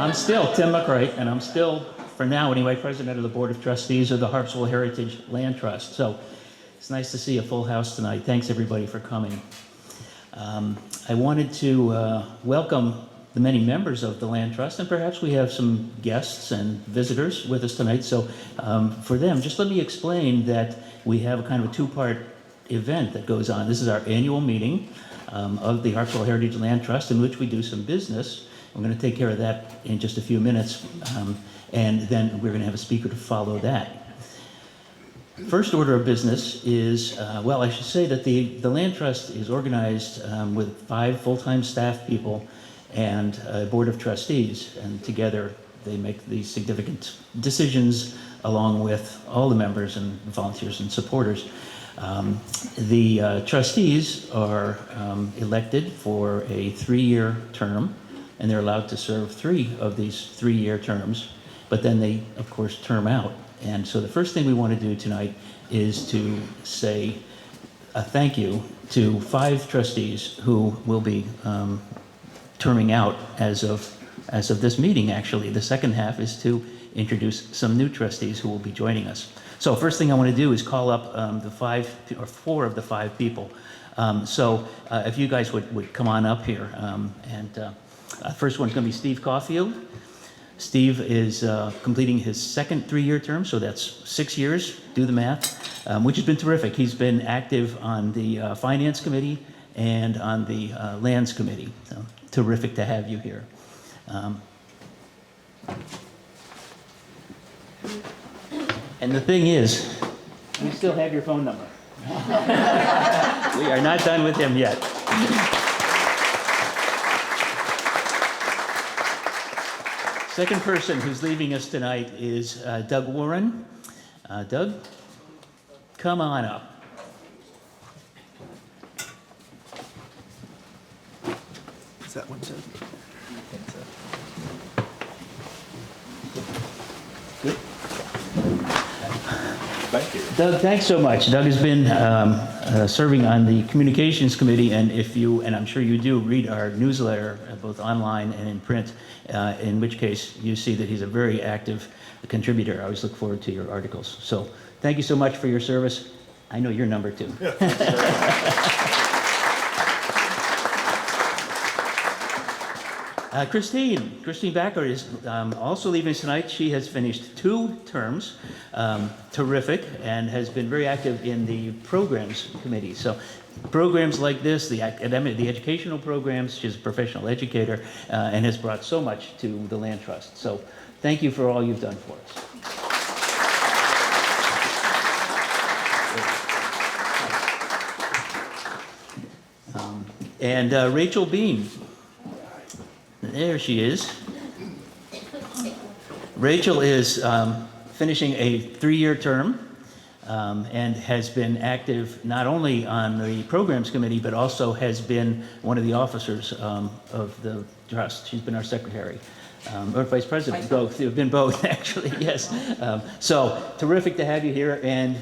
I'm still Tim McRae, and I'm still, for now anyway, president of the Board of Trustees of the Harpswell Heritage Land Trust. So it's nice to see a full house tonight. Thanks everybody for coming. I wanted to welcome the many members of the Land Trust, and perhaps we have some guests and visitors with us tonight. So for them, just let me explain that we have a kind of a two-part event that goes on. This is our annual meeting of the Harpswell Heritage Land Trust, in which we do some business. I'm going to take care of that in just a few minutes, and then we're going to have a speaker to follow that. First order of business is, well, I should say that the Land Trust is organized with 5 full-time staff people and a board of trustees, and together they make these significant decisions along with all the members and volunteers and supporters. The trustees are elected for a 3-year term, and they're allowed to serve 3 of these 3-year terms, but then they, of course, term out. And so the first thing we want to do tonight is to say a thank you to 5 trustees who will be terming out as of this meeting, actually. The second half is to introduce some new trustees who will be joining us. So first thing I want to do is call up the 4 of the 5 people. If you guys would come on up here. First one's going to be Steve Caulfield. Steve is completing his second 3-year term, so that's 6 years, do the math, which has been terrific. He's been active on the Finance Committee and on the Lands Committee. So terrific to have you here. And the thing is, we still have your phone number. We are not done with him yet. Second person who's leaving us tonight is Doug Warren. Doug, come on up. Is that one, sir? Good. Thank you. Doug, thanks so much. Doug has been serving on the Communications Committee, and if you, and I'm sure you do, read our newsletter, both online and in print, in which case you see that he's a very active contributor. I always look forward to your articles. So thank you so much for your service. I know your number too. Christine Backer is also leaving tonight. She has finished 2 terms, terrific, and has been very active in the programs committee. So programs like this, the educational programs, she's a professional educator and has brought so much to the Land Trust. So thank you for all you've done for us. Rachel Bean. There she is. Rachel is finishing a 3-year term and has been active not only on the programs committee, but also has been one of the officers of the trust. She's been our secretary. Or vice president, both. They've been both, actually, yes. So terrific to have you here, and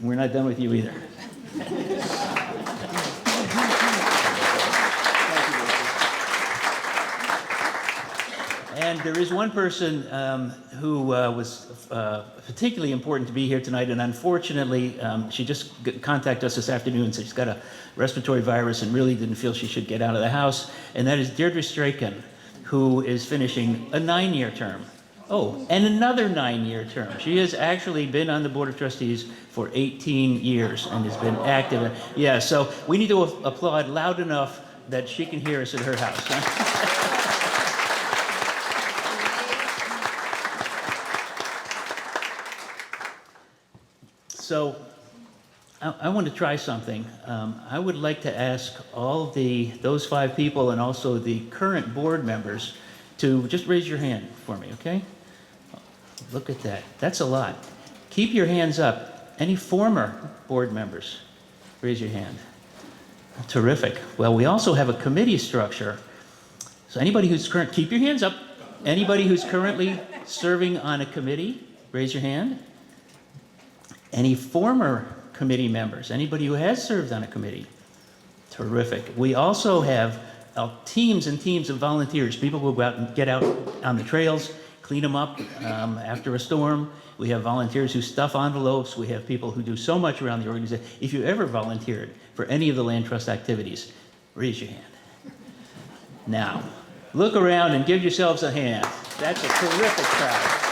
we're not done with you either. And there is one person who was particularly important to be here tonight, and unfortunately, she just contacted us this afternoon and said she's got a respiratory virus and really didn't feel she should get out of the house, and that is Deirdre Strachan, who is finishing a 9-year term. Oh, and another 9-year term. She has actually been on the Board of Trustees for 18 years and has been active. Yeah, so we need to applaud loud enough that she can hear us at her house. Huh? So I want to try something. I would like to ask all of those 5 people and also the current board members to just raise your hand for me, okay? Look at that. That's a lot. Keep your hands up. Any former board members? Raise your hand. Terrific. Well, we also have a committee structure. So anybody who's keep your hands up. Anybody who's currently serving on a committee, raise your hand. Any former committee members? Anybody who has served on a committee? Terrific. We also have teams and teams of volunteers, people who go out and get out on the trails, clean them up after a storm. We have volunteers who stuff envelopes. We have people who do so much around the organization. If you ever volunteered for any of the Land Trust activities, raise your hand. Now, look around and give yourselves a hand. That's a terrific crowd.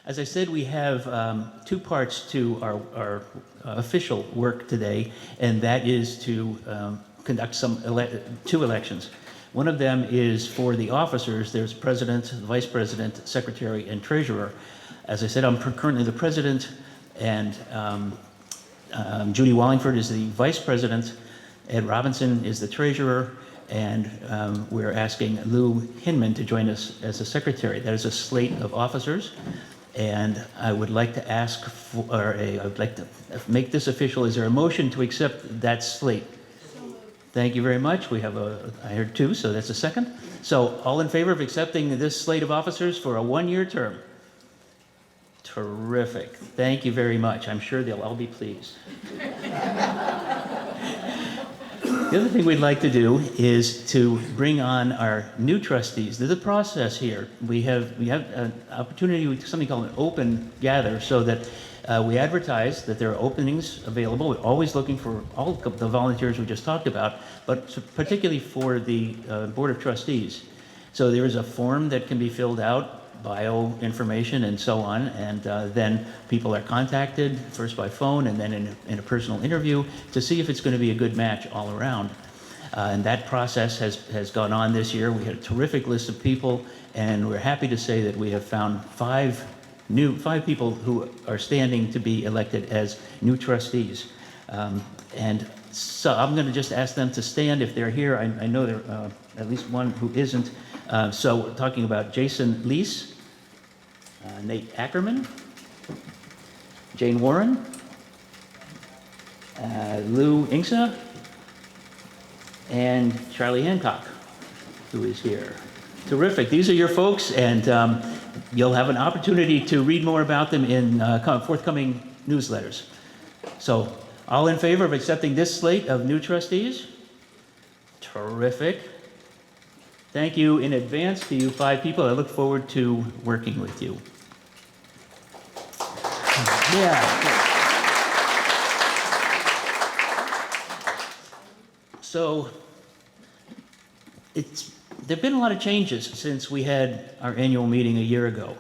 As I said, we have two parts to our official work today, and that is to conduct two elections. One of them is for the officers. There's president, vice president, secretary, and treasurer. As I said, I'm currently the president, and Judy Wallingford is the vice president. Ed Robinson is the treasurer, and we're asking Lou Hinman to join us as the secretary. That is a slate of officers. And I would like to ask for I would like to make this official. Is there a motion to accept that slate? Thank you very much. We have I heard two, so that's a second. So all in favor of accepting this slate of officers for a one-year term? Terrific. Thank you very much. I'm sure they'll all be pleased. The other thing we'd like to do is to bring on our new trustees. There's a process here. We have an opportunity with something called an open gather, so that we advertise that there are openings available. We're always looking for all of the volunteers we just talked about, but particularly for the Board of Trustees. So there is a form that can be filled out, bio information and so on, and then people are contacted first by phone and then in a personal interview to see if it's going to be a good match all around. And that process has gone on this year. We had a terrific list of people, and we're happy to say that we have found five people who are standing to be elected as new trustees. And so I'm going to just ask them to stand if they're here. I know there at least one who isn't. So we're talking about Jason Leese, Nate Ackerman, Jane Warren, Lou Inksa, and Charlie Hancock, who is here. Terrific. These are your folks, and you'll have an opportunity to read more about them in forthcoming newsletters. So, all in favor of accepting this slate of new trustees? Terrific. Thank you in advance to you five people. I look forward to working with you. Yeah. So, there've been a lot of changes since we had our annual meeting a year ago.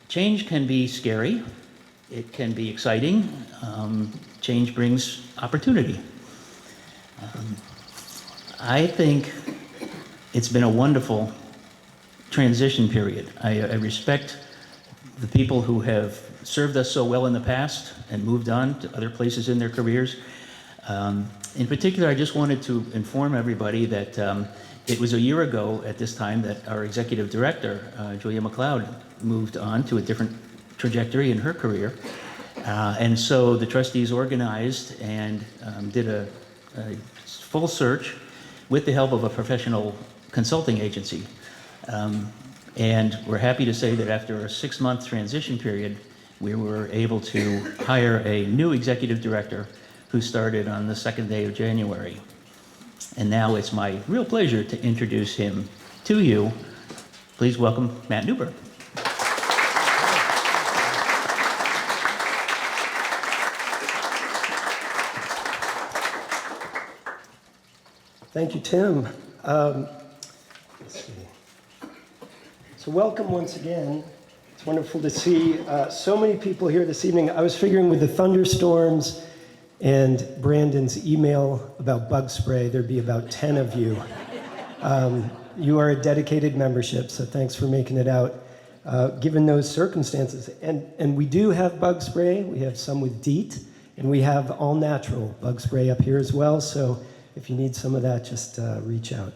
Change can be scary. It can be exciting. Change brings opportunity. I think it's been a wonderful transition period. I respect the people who have served us so well in the past and moved on to other places in their careers. In particular, I just wanted to inform everybody that it was a year ago at this time that our executive director, Julia McLeod, moved on to a different trajectory in her career. And so the trustees organized and did a full search with the help of a professional consulting agency. And we're happy to say that after a 6-month transition period, we were able to hire a new executive director who started on the 2nd day of January. And now it's my real pleasure to introduce him to you. Please welcome Matt Newberg. Thank you, Tim. Let's see. So welcome once again. It's wonderful to see so many people here this evening. I was figuring with the thunderstorms and Brandon's email about bug spray, there'd be about 10 of you. You are a dedicated membership, so thanks for making it out, given those circumstances. And we do have bug spray. We have some with DEET, and we have all natural bug spray up here as well. So if you need some of that, just reach out.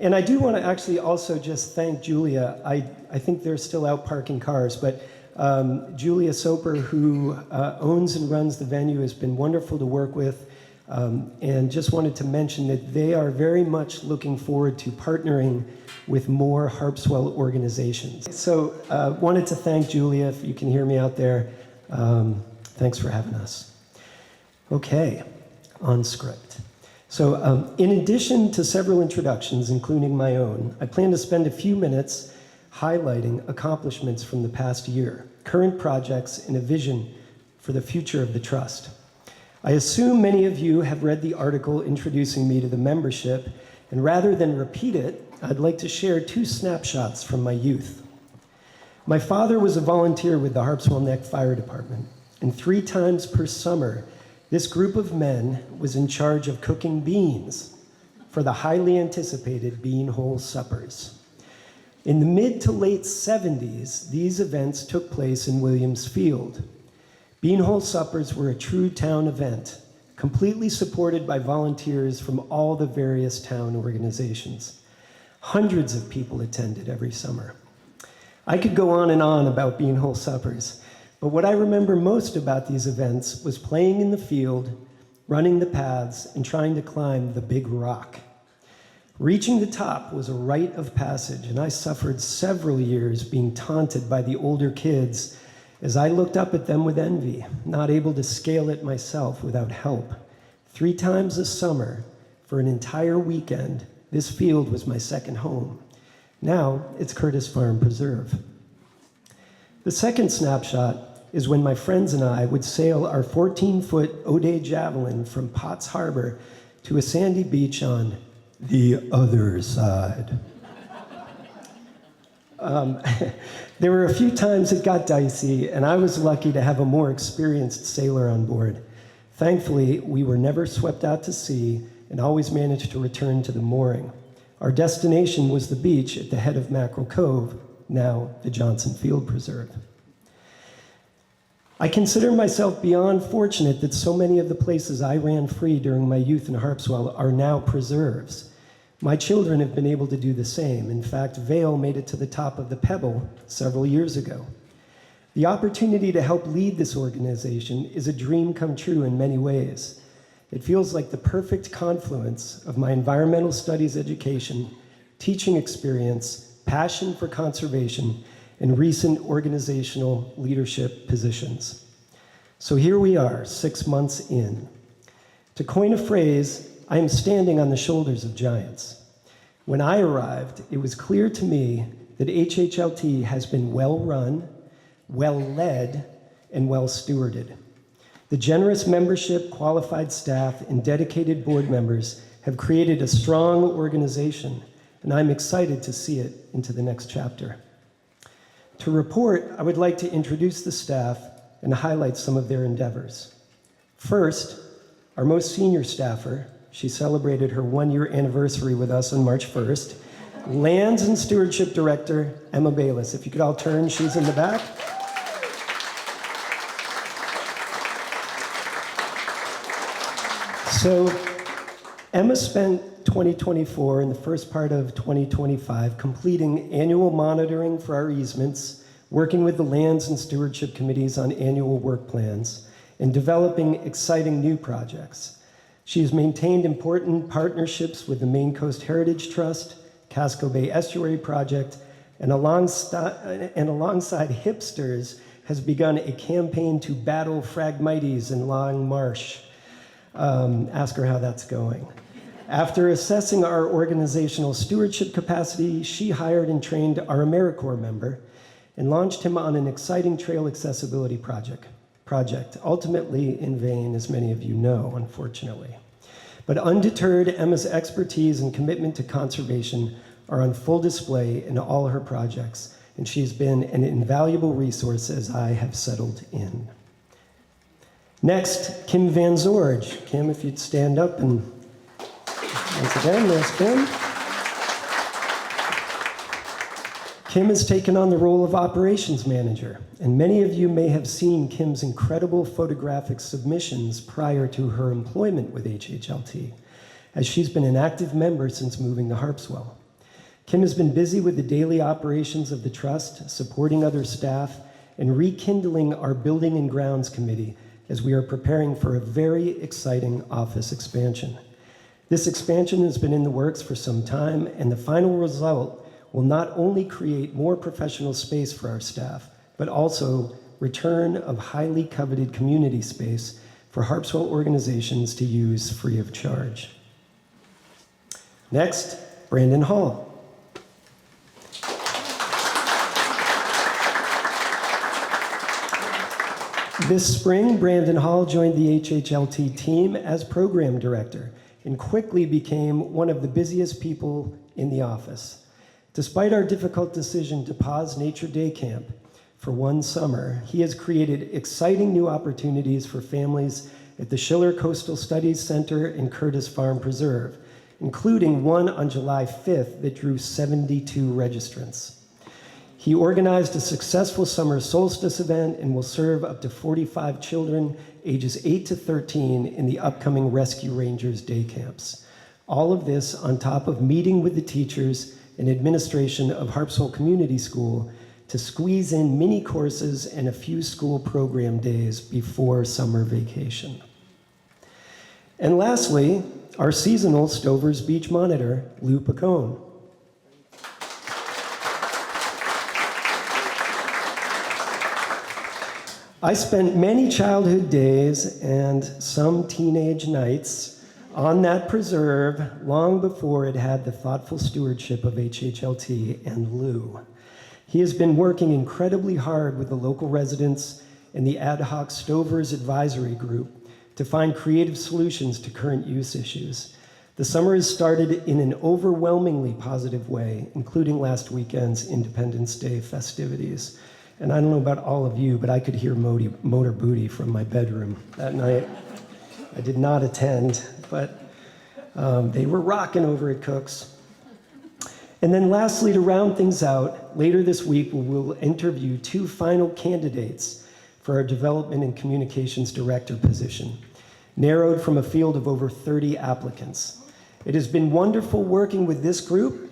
And I do want to actually also just thank Julia. I think they're still out parking cars, but Julia Soper, who owns and runs the venue, has been wonderful to work with. and just wanted to mention that they are very much looking forward to partnering with more Harpswell organizations. So wanted to thank Julia, if you can hear me out there. Thanks for having us. Okay, on script. So in addition to several introductions, including my own, I plan to spend a few minutes highlighting accomplishments from the past year, current projects, and a vision for the future of the Trust. I assume many of you have read the article introducing me to the membership, and rather than repeat it, I'd like to share 2 snapshots from my youth. My father was a volunteer with the Harpswell Neck Fire Department, and 3 times per summer, this group of men was in charge of cooking beans for the highly anticipated bean hole suppers. In the mid to late 70s, these events took place in Williams Field. Bean hole suppers were a true town event, completely supported by volunteers from all the various town organizations. Hundreds of people attended every summer. I could go on and on about bean hole suppers, but what I remember most about these events was playing in the field, running the paths, and trying to climb the big rock. Reaching the top was a rite of passage, and I suffered several years being taunted by the older kids as I looked up at them with envy, not able to scale it myself without help. 3 times a summer, for an entire weekend, this field was my second home. Now it's Curtis Farm Preserve. The second snapshot is when my friends and I would sail our 14-foot O'Day Javelin from Potts Harbor to a sandy beach on the other side. There were a few times it got dicey, and I was lucky to have a more experienced sailor on board. Thankfully, we were never swept out to sea and always managed to return to the mooring. Our destination was the beach at the head of Mackerel Cove, now the Johnson Field Preserve. I consider myself beyond fortunate that so many of the places I ran free during my youth in Harpswell are now preserves. My children have been able to do the same. In fact, Vale made it to the top of the Pebble several years ago. The opportunity to help lead this organization is a dream come true in many ways. It feels like the perfect confluence of my environmental studies education, teaching experience, passion for conservation, and recent organizational leadership positions. So here we are, 6 months in. To coin a phrase, I am standing on the shoulders of giants. When I arrived, it was clear to me that HHLT has been well run, well led, and well stewarded. The generous membership, qualified staff, and dedicated board members have created a strong organization, and I'm excited to see it into the next chapter. To report, I would like to introduce the staff and highlight some of their endeavors. First, our most senior staffer, she celebrated her 1-year anniversary with us on March 1st, Lands and Stewardship Director, Emma Bayless. If you could all turn, she's in the back. So Emma spent 2024 and the first part of 2025 completing annual monitoring for our easements, working with the Lands and Stewardship Committees on annual work plans, and developing exciting new projects. She has maintained important partnerships with the Maine Coast Heritage Trust, Casco Bay Estuary Project, and alongside hipsters has begun a campaign to battle Phragmites in Long Marsh. Ask her how that's going. After assessing our organizational stewardship capacity, she hired and trained our AmeriCorps member and launched him on an exciting trail accessibility project, ultimately in vain, as many of you know, unfortunately. But undeterred, Emma's expertise and commitment to conservation are on full display in all her projects, and she's been an invaluable resource as I have settled in. Next, Kim Van Zorge. Kim, if you'd stand up and once again, there's Kim. Kim has taken on the role of operations manager, and many of you may have seen Kim's incredible photographic submissions prior to her employment with HHLT, as she's been an active member since moving to Harpswell. Kim has been busy with the daily operations of the Trust, supporting other staff, and rekindling our Building and Grounds Committee as we are preparing for a very exciting office expansion. This expansion has been in the works for some time, and the final result will not only create more professional space for our staff, but also return of highly coveted community space for Harpswell organizations to use free of charge. Next, Brandon Hall. This spring, Brandon Hall joined the HHLT team as program director and quickly became one of the busiest people in the office. Despite our difficult decision to pause Nature Day Camp for one summer, he has created exciting new opportunities for families at the Schiller Coastal Studies Center and Curtis Farm Preserve, including one on July 5th that drew 72 registrants. He organized a successful summer solstice event and will serve up to 45 children ages 8 to 13 in the upcoming Rescue Rangers day camps. All of this on top of meeting with the teachers and administration of Harpswell Community School to squeeze in mini courses and a few school program days before summer vacation. And lastly, our seasonal Stover's Beach monitor, Lou Pacone. I spent many childhood days and some teenage nights on that preserve long before it had the thoughtful stewardship of HHLT and Lou. He has been working incredibly hard with the local residents and the ad hoc Stovers Advisory Group to find creative solutions to current use issues. The summer has started in an overwhelmingly positive way, including last weekend's Independence Day festivities. And I don't know about all of you, but I could hear Motor Booty from my bedroom that night. I did not attend, but they were rocking over at Cook's. And then lastly, to round things out, later this week we will interview 2 final candidates for our Development and Communications Director position, narrowed from a field of over 30 applicants. It has been wonderful working with this group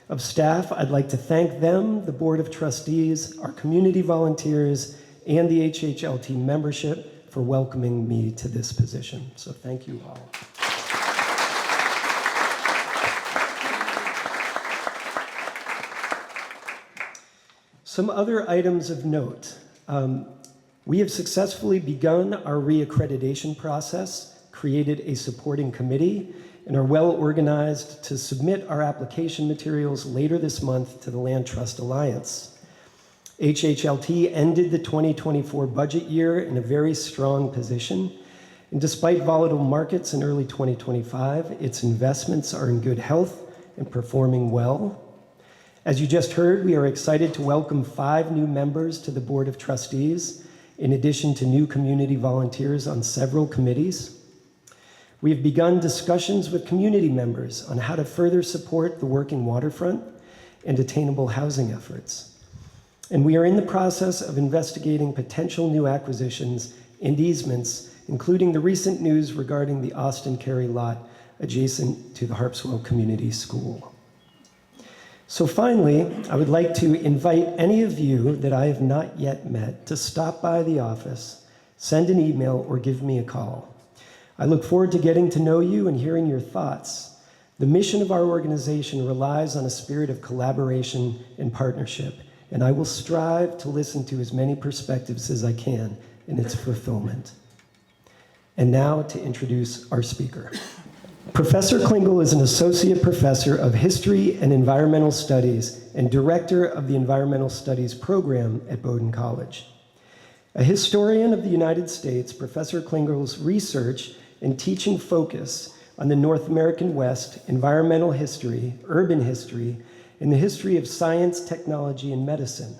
of staff. I'd like to thank them, the Board of Trustees, our community volunteers, and the HHLT membership for welcoming me to this position. So thank you all. Some other items of note. We have successfully begun our reaccreditation process, created a supporting committee, and are well organized to submit our application materials later this month to the Land Trust Alliance. HHLT ended the 2024 budget year in a very strong position, and despite volatile markets in early 2025, its investments are in good health and performing well. As you just heard, we are excited to welcome 5 new members to the Board of Trustees, in addition to new community volunteers on several committees. We have begun discussions with community members on how to further support the working waterfront and attainable housing efforts. And we are in the process of investigating potential new acquisitions and easements, including the recent news regarding the Austin Carey lot adjacent to the Harpswell Community School. So finally, I would like to invite any of you that I have not yet met to stop by the office, send an email, or give me a call. I look forward to getting to know you and hearing your thoughts. The mission of our organization relies on a spirit of collaboration and partnership, and I will strive to listen to as many perspectives as I can in its fulfillment. And now to introduce our speaker. Professor Klingel is an associate professor of history and environmental studies and director of the environmental studies program at Bowdoin College. A historian of the United States, Professor Klingel's research and teaching focus on the North American West, environmental history, urban history, and the history of science, technology, and medicine.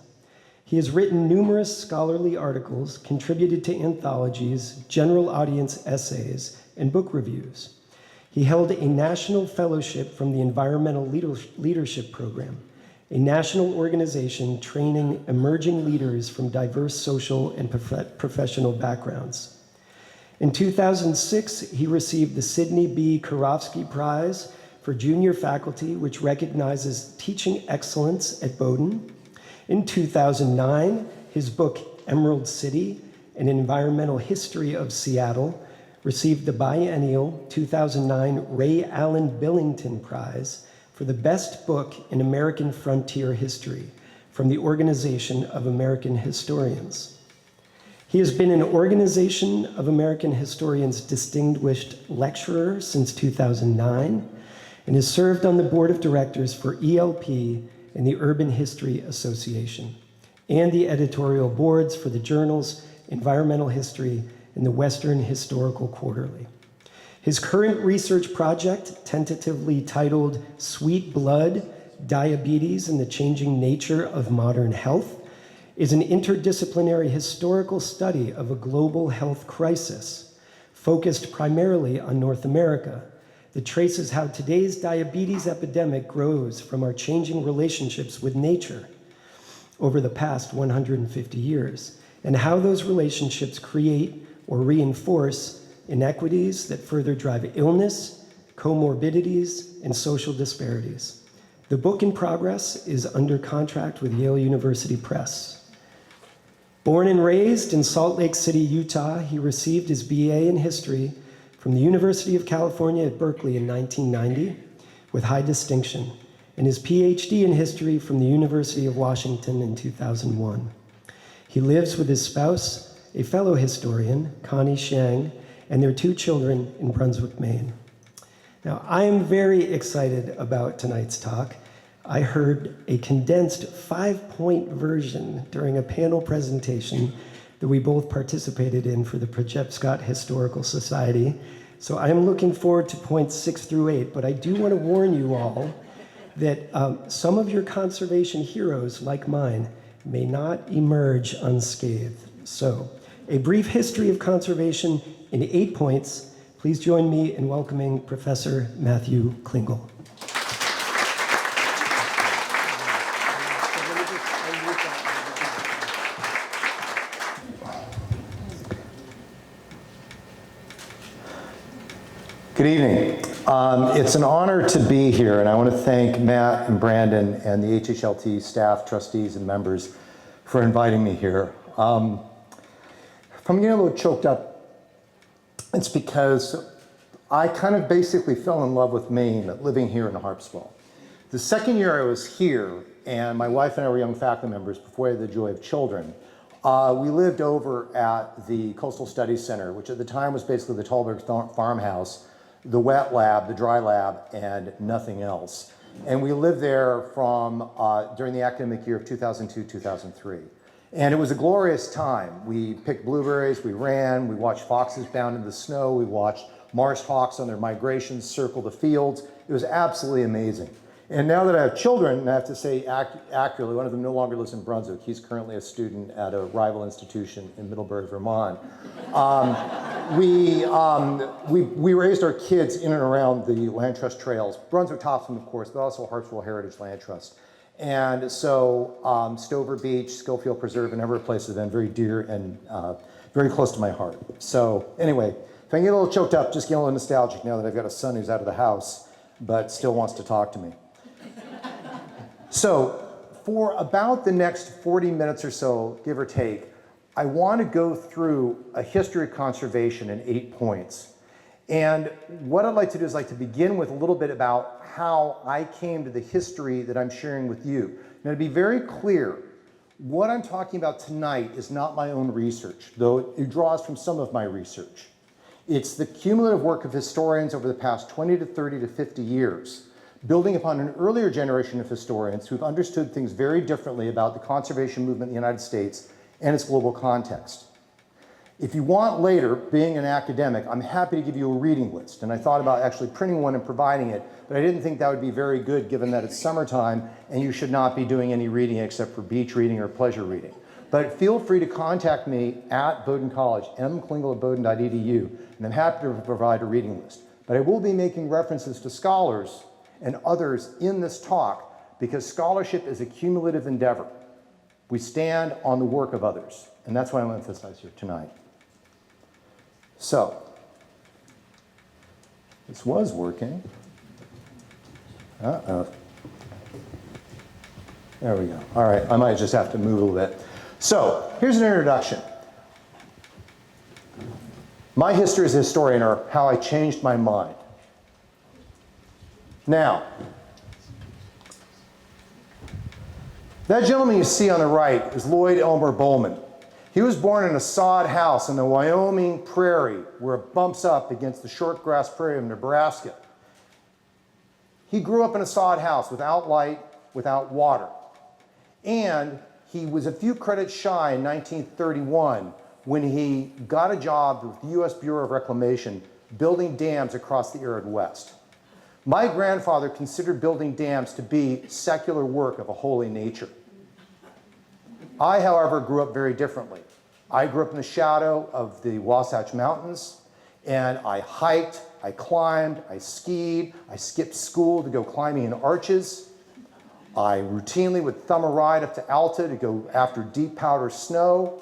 He has written numerous scholarly articles, contributed to anthologies, general audience essays, and book reviews. He held a national fellowship from the Environmental Leadership Program, a national organization training emerging leaders from diverse social and professional backgrounds. In 2006, he received the Sidney B. Karofsky Prize for junior faculty, which recognizes teaching excellence at Bowdoin. In 2009, his book, Emerald City, An Environmental History of Seattle, received the biennial 2009 Ray Allen Billington Prize for the best book in American frontier history from the Organization of American Historians. He has been an Organization of American Historians Distinguished Lecturer since 2009 and has served on the board of directors for ELP and the Urban History Association and the editorial boards for the journals Environmental History and the Western Historical Quarterly. His current research project, tentatively titled Sweet Blood, Diabetes and the Changing Nature of Modern Health, is an interdisciplinary historical study of a global health crisis, focused primarily on North America, that traces how today's diabetes epidemic grows from our changing relationships with nature over the past 150 years, and how those relationships create or reinforce inequities that further drive illness, comorbidities, and social disparities. The book in progress is under contract with Yale University Press. Born and raised in Salt Lake City, Utah, he received his BA in history from the University of California at Berkeley in 1990 with high distinction, and his PhD in history from the University of Washington in 2001. He lives with his spouse, a fellow historian, Connie Shang, and their 2 children in Brunswick, Maine. Now, I am very excited about tonight's talk. I heard a condensed 5-point version during a panel presentation that we both participated in for the Projepscott Historical Society. So I am looking forward to points 6 through 8, but I do want to warn you all that some of your conservation heroes, like mine, may not emerge unscathed. So, a brief history of conservation in 8 points. Please join me in welcoming Professor Matthew Klingel. Good evening. It's an honor to be here, and I want to thank Matt and Brandon and the HHLT staff, trustees, and members for inviting me here. If I'm getting a little choked up, it's because I kind of basically fell in love with Maine living here in Harpswell. The second year I was here, and my wife and I were young faculty members before I had the joy of children, we lived over at the Coastal Studies Center, which at the time was basically the Tallberg farmhouse, the wet lab, the dry lab, and nothing else. And we lived there from during the academic year of 2002-2003. And it was a glorious time. We picked blueberries, we ran, we watched foxes bound in the snow, we watched marsh hawks on their migrations circle the fields. It was absolutely amazing. And now that I have children, and I have to say accurately, one of them no longer lives in Brunswick. He's currently a student at a rival institution in Middlebury, Vermont. We raised our kids in and around the Land Trust trails, Brunswick Topsam, of course, but also Harpswell Heritage Land Trust. And so Stover Beach, Schofield Preserve, and other places have been very dear and very close to my heart. So anyway, if I get a little choked up, just get a little nostalgic now that I've got a son who's out of the house, but still wants to talk to me. So for about the next 40 minutes or so, give or take, I want to go through a history of conservation in 8 points. And what I'd like to do is like to begin with a little bit about how I came to the history that I'm sharing with you. Now, to be very clear, what I'm talking about tonight is not my own research, though it draws from some of my research. It's the cumulative work of historians over the past 20 to 30 to 50 years, building upon an earlier generation of historians who've understood things very differently about the conservation movement in the United States and its global context. If you want later, being an academic, I'm happy to give you a reading list. And I thought about actually printing one and providing it, but I didn't think that would be very good given that it's summertime and you should not be doing any reading except for beach reading or pleasure reading. But feel free to contact me at Bowdoin College, mklingel@bowdoin.edu, and I'm happy to provide a reading list. But I will be making references to scholars and others in this talk because scholarship is a cumulative endeavor. We stand on the work of others, and that's what I want to emphasize here tonight. So, this was working. Uh-oh. There we go. All right, I might just have to move a little bit. So, here's an introduction. My history as a historian are how I changed my mind. Now, that gentleman you see on the right is Lloyd Elmer Bowman. He was born in a sod house in the Wyoming prairie where it bumps up against the short grass prairie of Nebraska. He grew up in a sod house without light, without water. And he was a few credits shy in 1931 when he got a job with the U.S. Bureau of Reclamation building dams across the arid West. My grandfather considered building dams to be secular work of a holy nature. I, however, grew up very differently. I grew up in the shadow of the Wasatch Mountains, and I hiked, I climbed, I skied, I skipped school to go climbing in arches. I routinely would thumb a ride up to Alta to go after deep powder snow.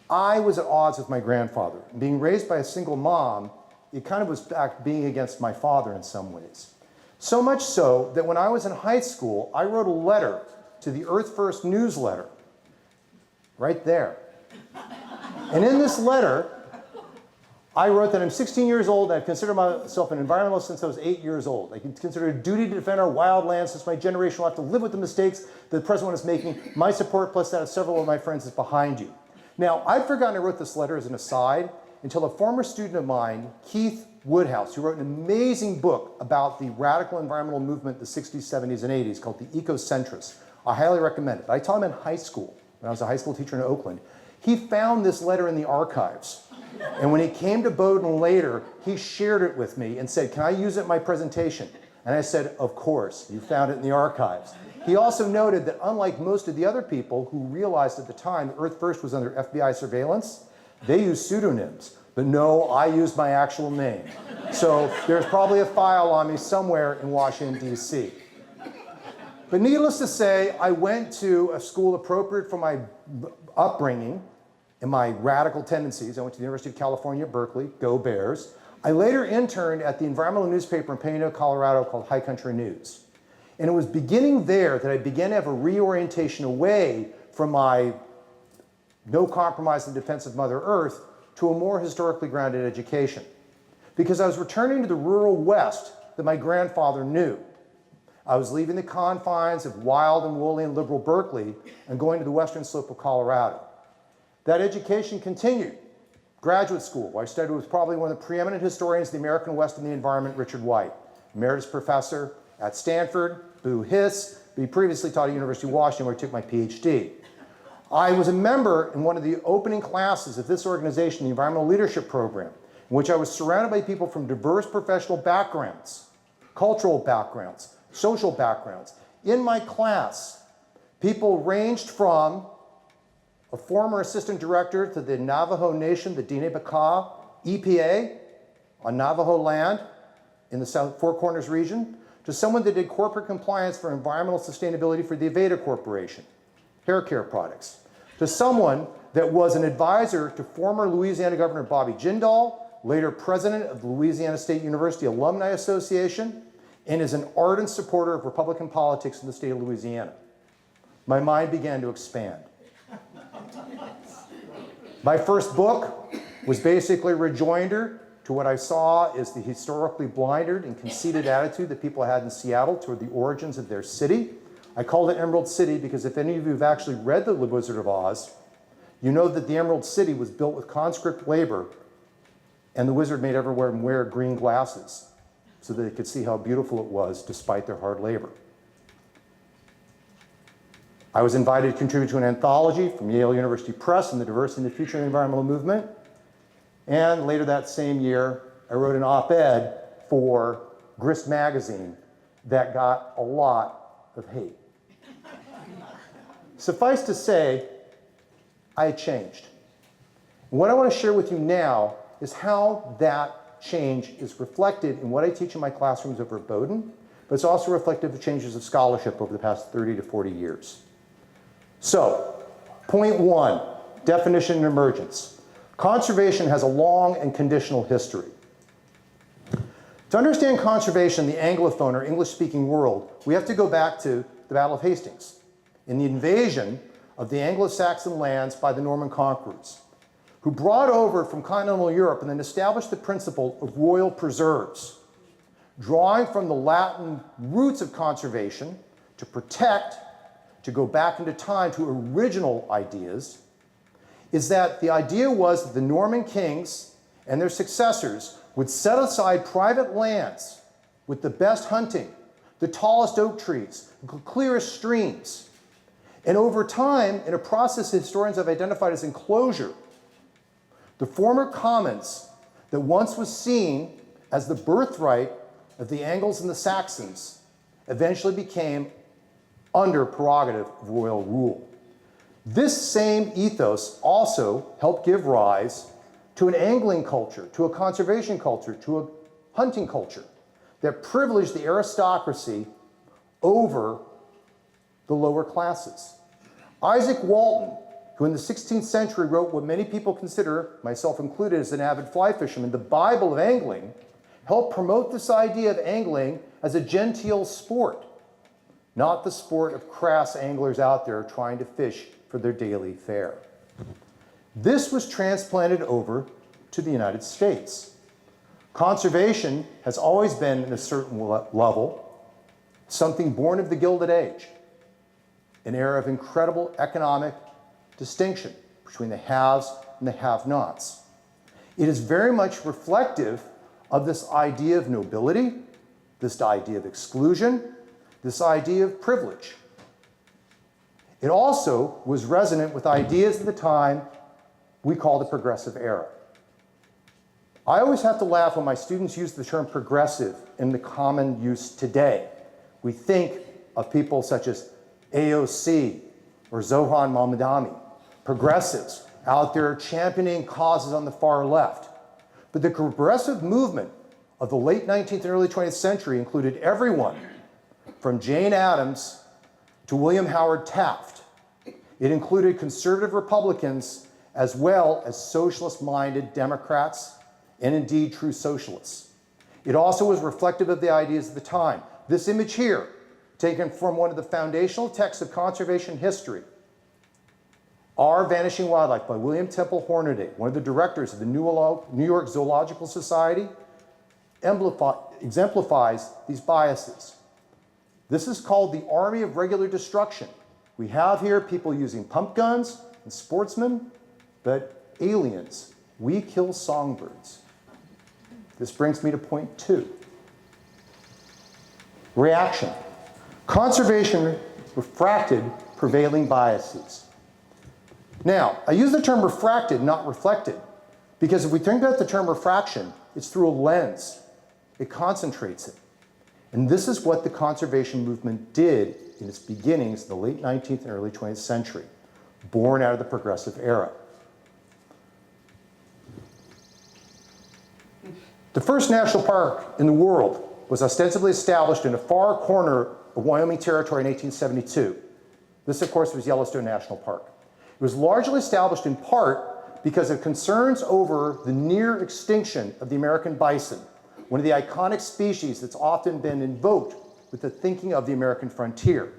I was at odds with my grandfather. Being raised by a single mom, it kind of was back being against my father in some ways. So much so that when I was in high school, I wrote a letter to the Earth First newsletter, right there. And in this letter, I wrote that I'm 16 years old and I consider myself an environmentalist since I was 8 years old. I consider it a duty to defend our wild lands since my generation will have to live with the mistakes that the present one is making. My support, plus that of several of my friends, is behind you. Now, I'd forgotten I wrote this letter as an aside until a former student of mine, Keith Woodhouse, who wrote an amazing book about the radical environmental movement in the 60s, 70s, and 80s called The Ecocentrists. I highly recommend it. But I taught him in high school, when I was a high school teacher in Oakland. He found this letter in the archives. And when he came to Bowdoin later, he shared it with me and said, "Can I use it in my presentation?" And I said, "Of course, you found it in the archives." He also noted that unlike most of the other people who realized at the time that Earth First was under FBI surveillance, they used pseudonyms. But no, I used my actual name. So there's probably a file on me somewhere in Washington, D.C. But needless to say, I went to a school appropriate for my upbringing and my radical tendencies. I went to the University of California, Berkeley, go Bears. I later interned at the environmental newspaper in Pano, Colorado called High Country News. And it was beginning there that I began to have a reorientation away from my no compromise in defense of Mother Earth to a more historically grounded education. Because I was returning to the rural West that my grandfather knew. I was leaving the confines of wild and woolly and liberal Berkeley and going to the western slope of Colorado. That education continued. Graduate school, where I studied with probably one of the preeminent historians of the American West and the environment, Richard White, emeritus professor at Stanford, boo hiss, but he previously taught at University of Washington where I took my PhD. I was a member in one of the opening classes of this organization, the Environmental Leadership Program, in which I was surrounded by people from diverse professional backgrounds, cultural backgrounds, social backgrounds. In my class, people ranged from a former assistant director to the Navajo Nation, the Diné-Baka EPA on Navajo land in the South Four Corners region, to someone that did corporate compliance for environmental sustainability for the Aveda Corporation, hair care products, to someone that was an advisor to former Louisiana Governor Bobby Jindal, later president of the Louisiana State University Alumni Association, and is an ardent supporter of Republican politics in the state of Louisiana. My mind began to expand. My first book was basically a rejoinder to what I saw as the historically blinded and conceited attitude that people had in Seattle toward the origins of their city. I called it Emerald City because if any of you have actually read The Wizard of Oz, you know that the Emerald City was built with conscript labor, and the wizard made everyone wear green glasses so that they could see how beautiful it was despite their hard labor. I was invited to contribute to an anthology from Yale University Press on the diversity and the future of the environmental movement. And later that same year, I wrote an op-ed for Grist magazine that got a lot of hate. Suffice to say, I had changed. And what I want to share with you now is how that change is reflected in what I teach in my classrooms over at Bowdoin, but it's also reflective of changes of scholarship over the past 30 to 40 years. So, point one, definition and emergence. Conservation has a long and conditional history. To understand conservation in the Anglophone or English-speaking world, we have to go back to the Battle of Hastings, in the invasion of the Anglo-Saxon lands by the Norman conquerors. who brought over from continental Europe and then established the principle of royal preserves, drawing from the Latin roots of conservation to protect, to go back into time to original ideas, is that the idea was that the Norman kings and their successors would set aside private lands with the best hunting, the tallest oak trees, the clearest streams. And over time, in a process historians have identified as enclosure, the former commons that once was seen as the birthright of the Angles and the Saxons eventually became under prerogative of royal rule. This same ethos also helped give rise to an angling culture, to a conservation culture, to a hunting culture that privileged the aristocracy over the lower classes. Isaac Walton, who in the 16th century wrote what many people consider, myself included as an avid fly fisherman, the Bible of angling, helped promote this idea of angling as a genteel sport, not the sport of crass anglers out there trying to fish for their daily fare. This was transplanted over to the United States. Conservation has always been, at a certain level, something born of the Gilded Age, an era of incredible economic distinction between the haves and the have-nots. It is very much reflective of this idea of nobility, this idea of exclusion, this idea of privilege. It also was resonant with ideas at the time we call the progressive era. I always have to laugh when my students use the term progressive in the common use today. We think of people such as AOC or Zohran Mamdani, progressives out there championing causes on the far left. But the progressive movement of the late 19th and early 20th century included everyone from Jane Addams to William Howard Taft. It included conservative Republicans as well as socialist-minded Democrats and indeed true socialists. It also was reflective of the ideas of the time. This image here, taken from one of the foundational texts of conservation history, Our Vanishing Wildlife by William Temple Hornaday, one of the directors of the New York Zoological Society, exemplifies these biases. This is called the Army of Regular Destruction. We have here people using pump guns and sportsmen, but aliens, we kill songbirds. This brings me to point 2. Reaction. Conservation refracted prevailing biases. Now, I use the term refracted, not reflected, because if we think about the term refraction, it's through a lens. It concentrates it. And this is what the conservation movement did in its beginnings in the late 19th and early 20th century, born out of the progressive era. The first national park in the world was ostensibly established in a far corner of Wyoming Territory in 1872. This, of course, was Yellowstone National Park. It was largely established in part because of concerns over the near extinction of the American bison, one of the iconic species that's often been invoked with the thinking of the American frontier.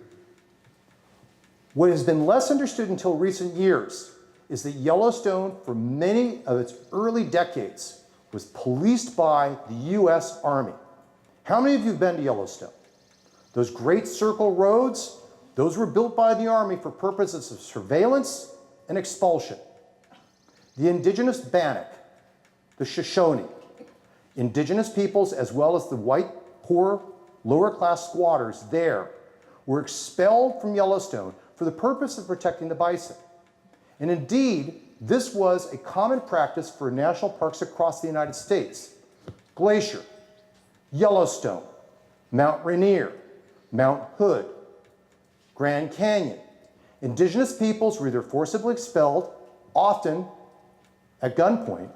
What has been less understood until recent years is that Yellowstone, for many of its early decades, was policed by the US Army. How many of you have been to Yellowstone? Those great circle roads, those were built by the Army for purposes of surveillance and expulsion. The indigenous Bannock, the Shoshone, indigenous peoples as well as the white, poor, lower-class squatters there were expelled from Yellowstone for the purpose of protecting the bison. And indeed, this was a common practice for national parks across the United States. Glacier, Yellowstone, Mount Rainier, Mount Hood, Grand Canyon. Indigenous peoples were either forcibly expelled, often at gunpoint,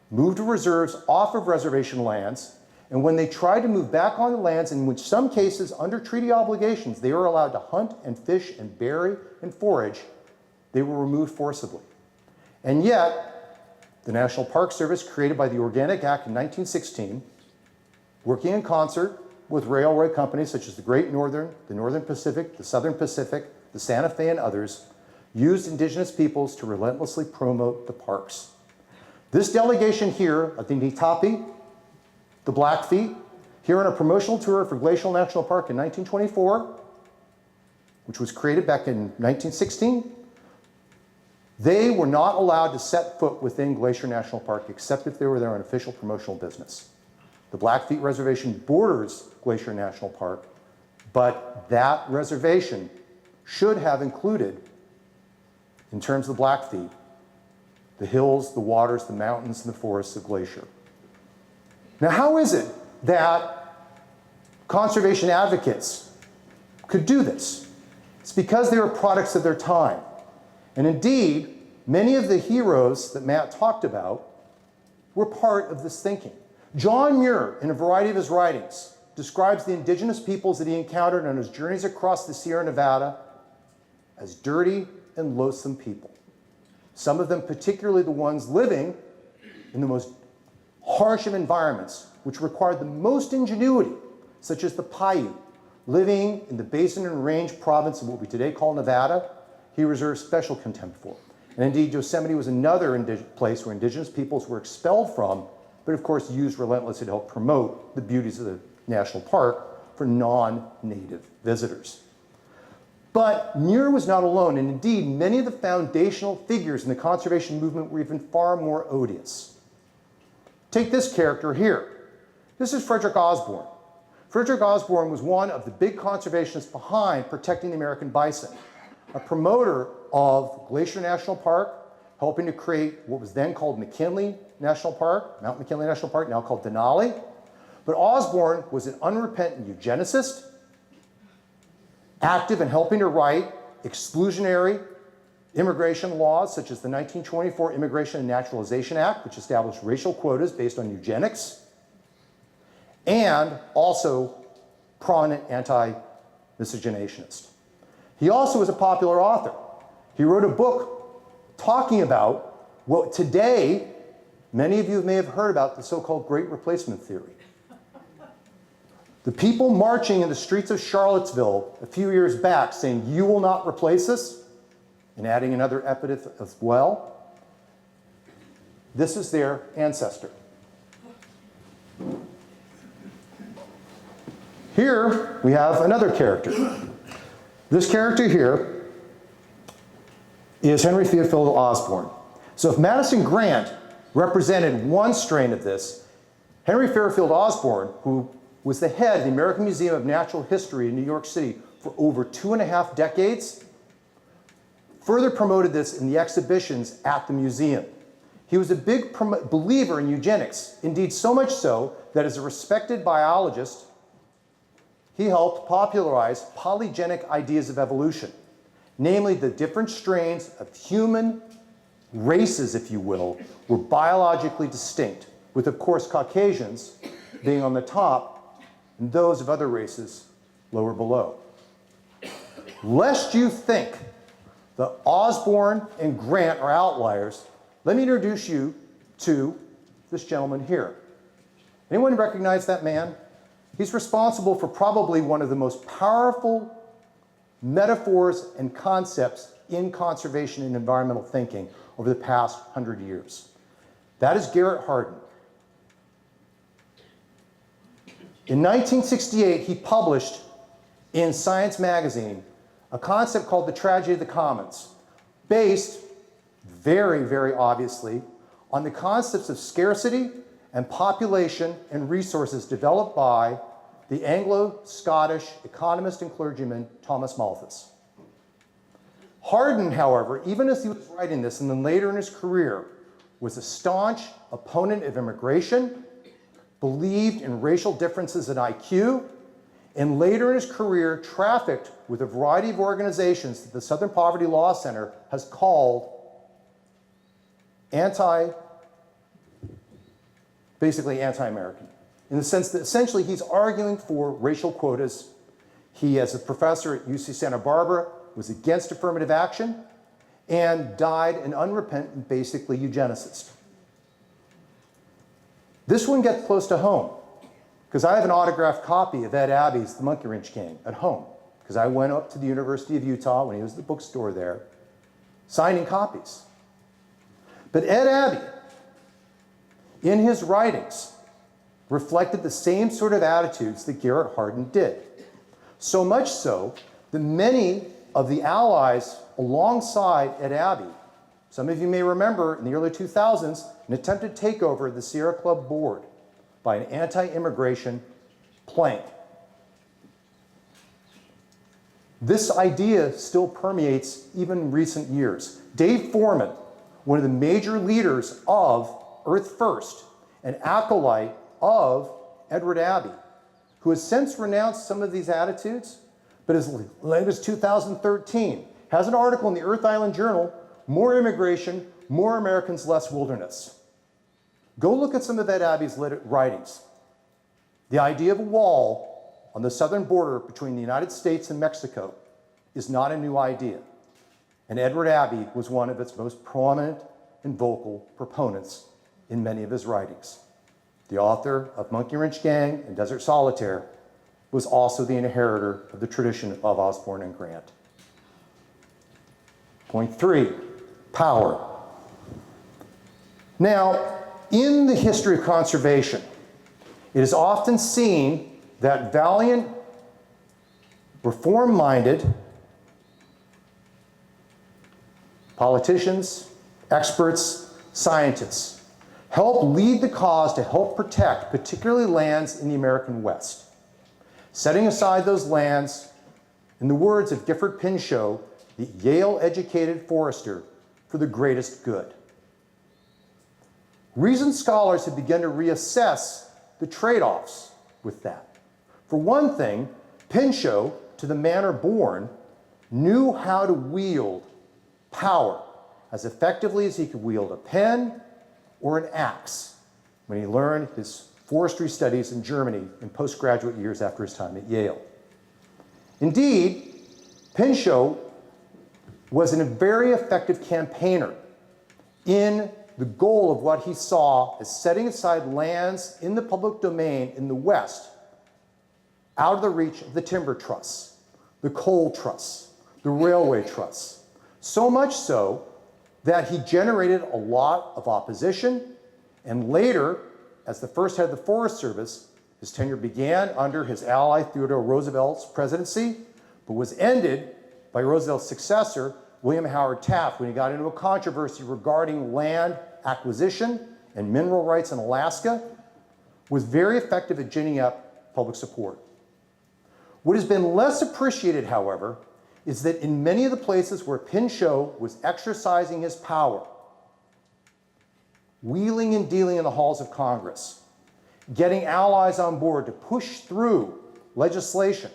moved to reserves off of reservation lands, and when they tried to move back on the lands, in which some cases under treaty obligations they were allowed to hunt and fish and bury and forage, they were removed forcibly. And yet, the National Park Service, created by the Organic Act in 1916, working in concert with railroad companies such as the Great Northern, the Northern Pacific, the Southern Pacific, the Santa Fe, and others, used indigenous peoples to relentlessly promote the parks. This delegation here at the Nitapi, the Blackfeet, here on a promotional tour for Glacial National Park in 1924, which was created back in 1916, they were not allowed to set foot within Glacier National Park except if they were there on official promotional business. The Blackfeet Reservation borders Glacier National Park, but that reservation should have included, in terms of the Blackfeet, the hills, the waters, the mountains, and the forests of Glacier. Now, how is it that conservation advocates could do this? It's because they were products of their time. And indeed, many of the heroes that Matt talked about were part of this thinking. John Muir, in a variety of his writings, describes the indigenous peoples that he encountered on his journeys across the Sierra Nevada as dirty and loathsome people. Some of them, particularly the ones living in the most harsh of environments, which required the most ingenuity, such as the Paiute, living in the Basin and Range province of what we today call Nevada, he reserved special contempt for. And indeed, Yosemite was another place where indigenous peoples were expelled from, but of course used relentlessly to help promote the beauties of the national park for non-native visitors. But Muir was not alone, and indeed, many of the foundational figures in the conservation movement were even far more odious. Take this character here. This is Frederick Osborne. Frederick Osborne was one of the big conservationists behind protecting the American bison, a promoter of Glacier National Park, helping to create what was then called McKinley National Park, Mount McKinley National Park, now called Denali. But Osborne was an unrepentant eugenicist, active in helping to write exclusionary immigration laws, such as the 1924 Immigration and Naturalization Act, which established racial quotas based on eugenics, and also prominent anti-miscegenationist. He also was a popular author. He wrote a book talking about what today, many of you may have heard about, the so-called Great Replacement Theory. The people marching in the streets of Charlottesville a few years back saying, "You will not replace us," and adding another epithet as well, this is their ancestor. Here we have another character. This character here is Henry Theophilus Osborne. So if Madison Grant represented one strain of this, Henry Fairfield Osborne, who was the head of the American Museum of Natural History in New York City for over 2.5 decades, further promoted this in the exhibitions at the museum. He was a big believer in eugenics, indeed so much so that as a respected biologist, he helped popularize polygenic ideas of evolution, namely the different strains of human races, if you will, were biologically distinct, with of course Caucasians being on the top and those of other races lower below. Lest you think that Osborne and Grant are outliers, let me introduce you to this gentleman here. Anyone recognize that man? He's responsible for probably one of the most powerful metaphors and concepts in conservation and environmental thinking over the past 100 years. That is Garrett Hardin. In 1968, he published in Science magazine a concept called the tragedy of the commons, based very, very obviously on the concepts of scarcity and population and resources developed by the Anglo-Scottish economist and clergyman Thomas Malthus. Hardin, however, even as he was writing this and then later in his career, was a staunch opponent of immigration, believed in racial differences in IQ, and later in his career trafficked with a variety of organizations that the Southern Poverty Law Center has called basically anti-American, in the sense that essentially he's arguing for racial quotas. He, as a professor at UC Santa Barbara, was against affirmative action and died an unrepentant, basically eugenicist. This one gets close to home, because I have an autographed copy of Ed Abbey's The Monkey Wrench Gang at home, because I went up to the University of Utah when he was at the bookstore there, signing copies. But Ed Abbey in his writings reflected the same sort of attitudes that Garrett Hardin did. So much so that many of the allies alongside Ed Abbey, some of you may remember in the early 2000s, an attempted takeover of the Sierra Club board by an anti-immigration plank. This idea still permeates even in recent years. Dave Foreman, one of the major leaders of Earth First, an acolyte of Edward Abbey, who has since renounced some of these attitudes, but as late as 2013, has an article in the Earth Island Journal, More Immigration, More Americans, Less Wilderness. Go look at some of Ed Abbey's writings. The idea of a wall on the southern border between the United States and Mexico is not a new idea. And Edward Abbey was one of its most prominent and vocal proponents in many of his writings. The author of Monkey Wrench Gang and Desert Solitaire was also the inheritor of the tradition of Osborne and Grant. Point 3, power. Now, in the history of conservation, it is often seen that valiant, reform-minded politicians, experts, scientists help lead the cause to help protect particularly lands in the American West, setting aside those lands, in the words of Gifford Pinchot, the Yale-educated forester, for the greatest good. Reasoned scholars have begun to reassess the trade-offs with that. For one thing, Pinchot, to the manner born, knew how to wield power as effectively as he could wield a pen or an axe when he learned his forestry studies in Germany in postgraduate years after his time at Yale. Indeed, Pinchot was a very effective campaigner in the goal of what he saw as setting aside lands in the public domain in the West out of the reach of the timber trusts, the coal trusts, the railway trusts. So much so that he generated a lot of opposition, and later, as the first head of the Forest Service, his tenure began under his ally Theodore Roosevelt's presidency, but was ended by Roosevelt's successor, William Howard Taft, when he got into a controversy regarding land acquisition and mineral rights in Alaska, was very effective at ginning up public support. What has been less appreciated, however, is that in many of the places where Pinchot was exercising his power, wheeling and dealing in the halls of Congress, getting allies on board to push through legislation,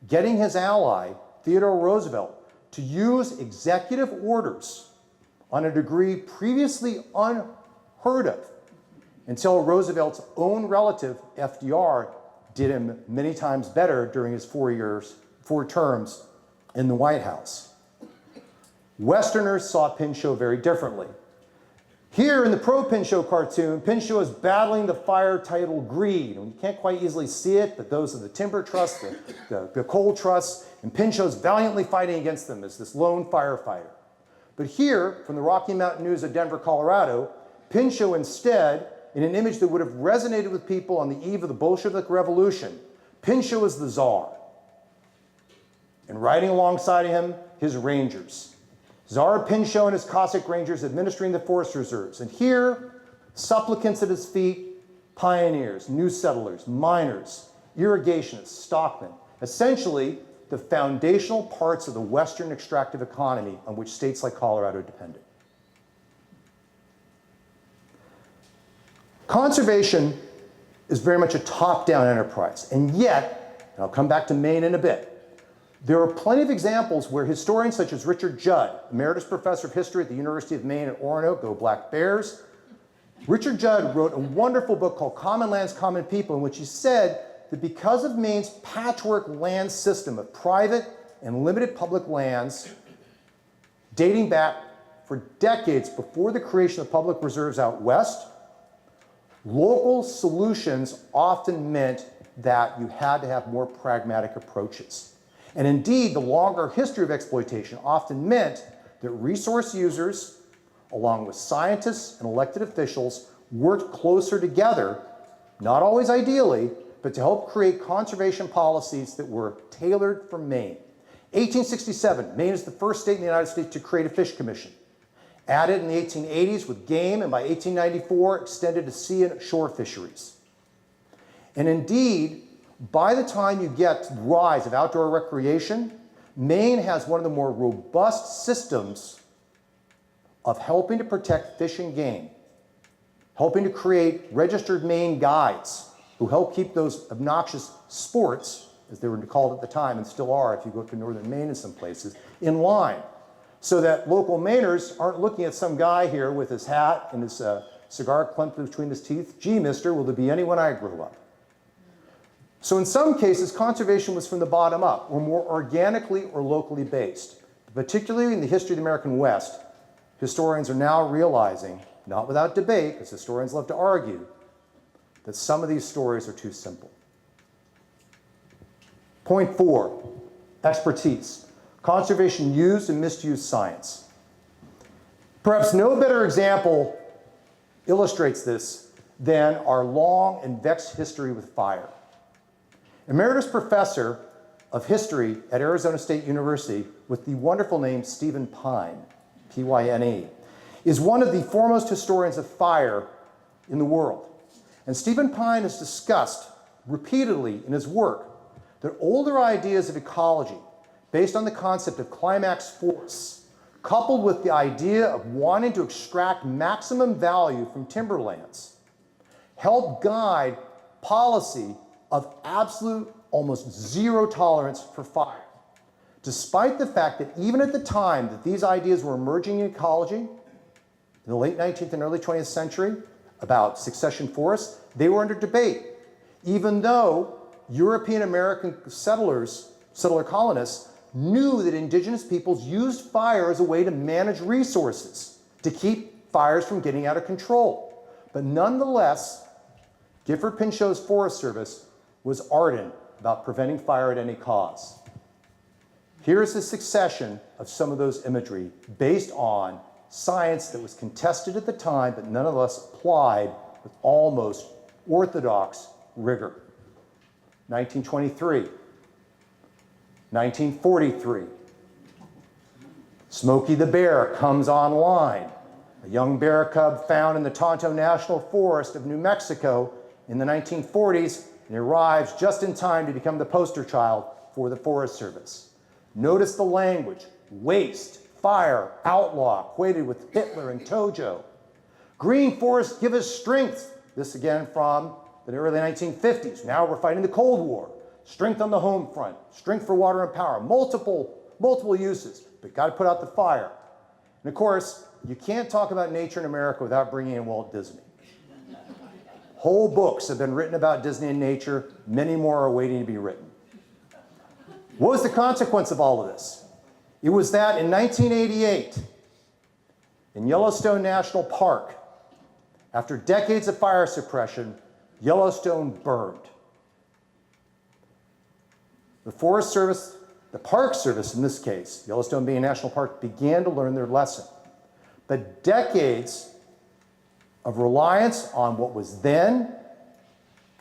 getting his ally, Theodore Roosevelt, to use executive orders on a degree previously unheard of until Roosevelt's own relative, FDR, did him many times better during his 4 terms in the White House. Westerners saw Pinchot very differently. Here in the pro-Pinchot cartoon, Pinchot is battling the fire titled greed. And you can't quite easily see it, but those are the timber trusts, the coal trusts, and Pinchot's valiantly fighting against them as this lone firefighter. But here, from the Rocky Mountain News of Denver, Colorado, Pinchot instead, in an image that would have resonated with people on the eve of the Bolshevik Revolution, Pinchot is the czar. And riding alongside him, his rangers. Tsar Pinchot and his Cossack rangers administering the forest reserves. And here, supplicants at his feet, pioneers, new settlers, miners, irrigationists, stockmen, essentially the foundational parts of the Western extractive economy on which states like Colorado depended. Conservation is very much a top-down enterprise, and yet, and I'll come back to Maine in a bit, there are plenty of examples where historians such as Richard Judd, emeritus professor of history at the University of Maine at Orono, go Black Bears. Richard Judd wrote a wonderful book called Common Lands, Common People, in which he said that because of Maine's patchwork land system of private and limited public lands, dating back for decades before the creation of public reserves out west, local solutions often meant that you had to have more pragmatic approaches. And indeed, the longer history of exploitation often meant that resource users, along with scientists and elected officials, worked closer together, not always ideally, but to help create conservation policies that were tailored for Maine. 1867, Maine is the first state in the United States to create a fish commission. Added in the 1880s with game, and by 1894 extended to sea and shore fisheries. And indeed, by the time you get to the rise of outdoor recreation, Maine has one of the more robust systems of helping to protect fish and game, helping to create registered Maine guides who help keep those obnoxious sports, as they were called at the time and still are if you go to northern Maine in some places, in line. So that local Mainers aren't looking at some guy here with his hat and his cigar clamped between his teeth. Gee, mister, will there be any when I grow up? So in some cases, conservation was from the bottom up, or more organically or locally based. Particularly in the history of the American West, historians are now realizing, not without debate, because historians love to argue, that some of these stories are too simple. Point 4, expertise. Conservation used and misused science. Perhaps no better example illustrates this than our long and vexed history with fire. Emeritus professor of history at Arizona State University with the wonderful name Stephen Pyne, P-Y-N-E, is one of the foremost historians of fire in the world. And Stephen Pyne has discussed repeatedly in his work that older ideas of ecology based on the concept of climax force, coupled with the idea of wanting to extract maximum value from timberlands, help guide policy of absolute, almost zero tolerance for fire. Despite the fact that even at the time that these ideas were emerging in ecology, in the late 19th and early 20th century, about succession forests, they were under debate. Even though European American settler colonists knew that indigenous peoples used fire as a way to manage resources, to keep fires from getting out of control. But nonetheless, Gifford Pinchot's Forest Service was ardent about preventing fire at any cost. Here's a succession of some of those imagery based on science that was contested at the time, but nonetheless applied with almost orthodox rigor. 1923. 1943, Smokey the Bear comes online. A young bear cub found in the Tonto National Forest of New Mexico in the 1940s, and arrives just in time to become the poster child for the Forest Service. Notice the language: waste, fire, outlaw, equated with Hitler and Tojo. Green forests give us strength. This again from the early 1950s. Now we're fighting the Cold War. Strength on the home front, strength for water and power, multiple uses, but got to put out the fire. And of course, you can't talk about nature in America without bringing in Walt Disney. Whole books have been written about Disney and nature. Many more are waiting to be written. What was the consequence of all of this? It was that in 1988, in Yellowstone National Park, after decades of fire suppression, Yellowstone burned. The Forest Service, the Park Service in this case, Yellowstone being a national park, began to learn their lesson. But decades of reliance on what was then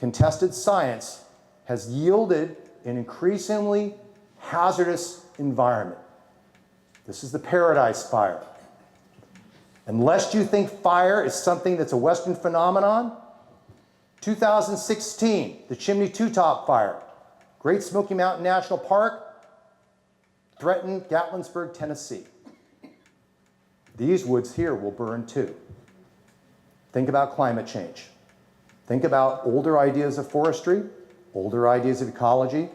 contested science has yielded an increasingly hazardous environment. This is the Paradise Fire. Unless you think fire is something that's a Western phenomenon, 2016, the Chimney Two-Top Fire, Great Smoky Mountain National Park, threatened Gatlinburg, Tennessee. These woods here will burn too. Think about climate change. Think about older ideas of forestry, older ideas of ecology.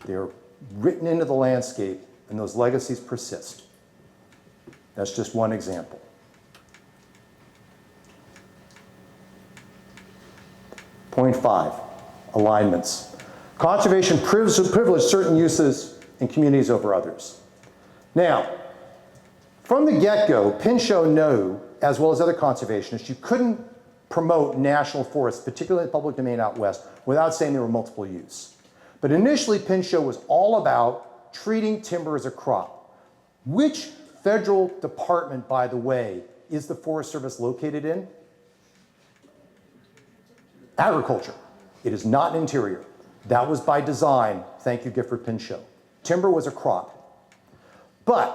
They're written into the landscape, and those legacies persist. That's just one example. Point 5, alignments. Conservation privileged certain uses in communities over others. Now, from the get-go, Pinchot knew, as well as other conservationists, you couldn't promote national forests, particularly in public domain out west, without saying they were multiple use. But initially, Pinchot was all about treating timber as a crop. Which federal department, by the way, is the Forest Service located in? agriculture. It is not an interior. That was by design. Thank you, Gifford Pinchot. Timber was a crop. But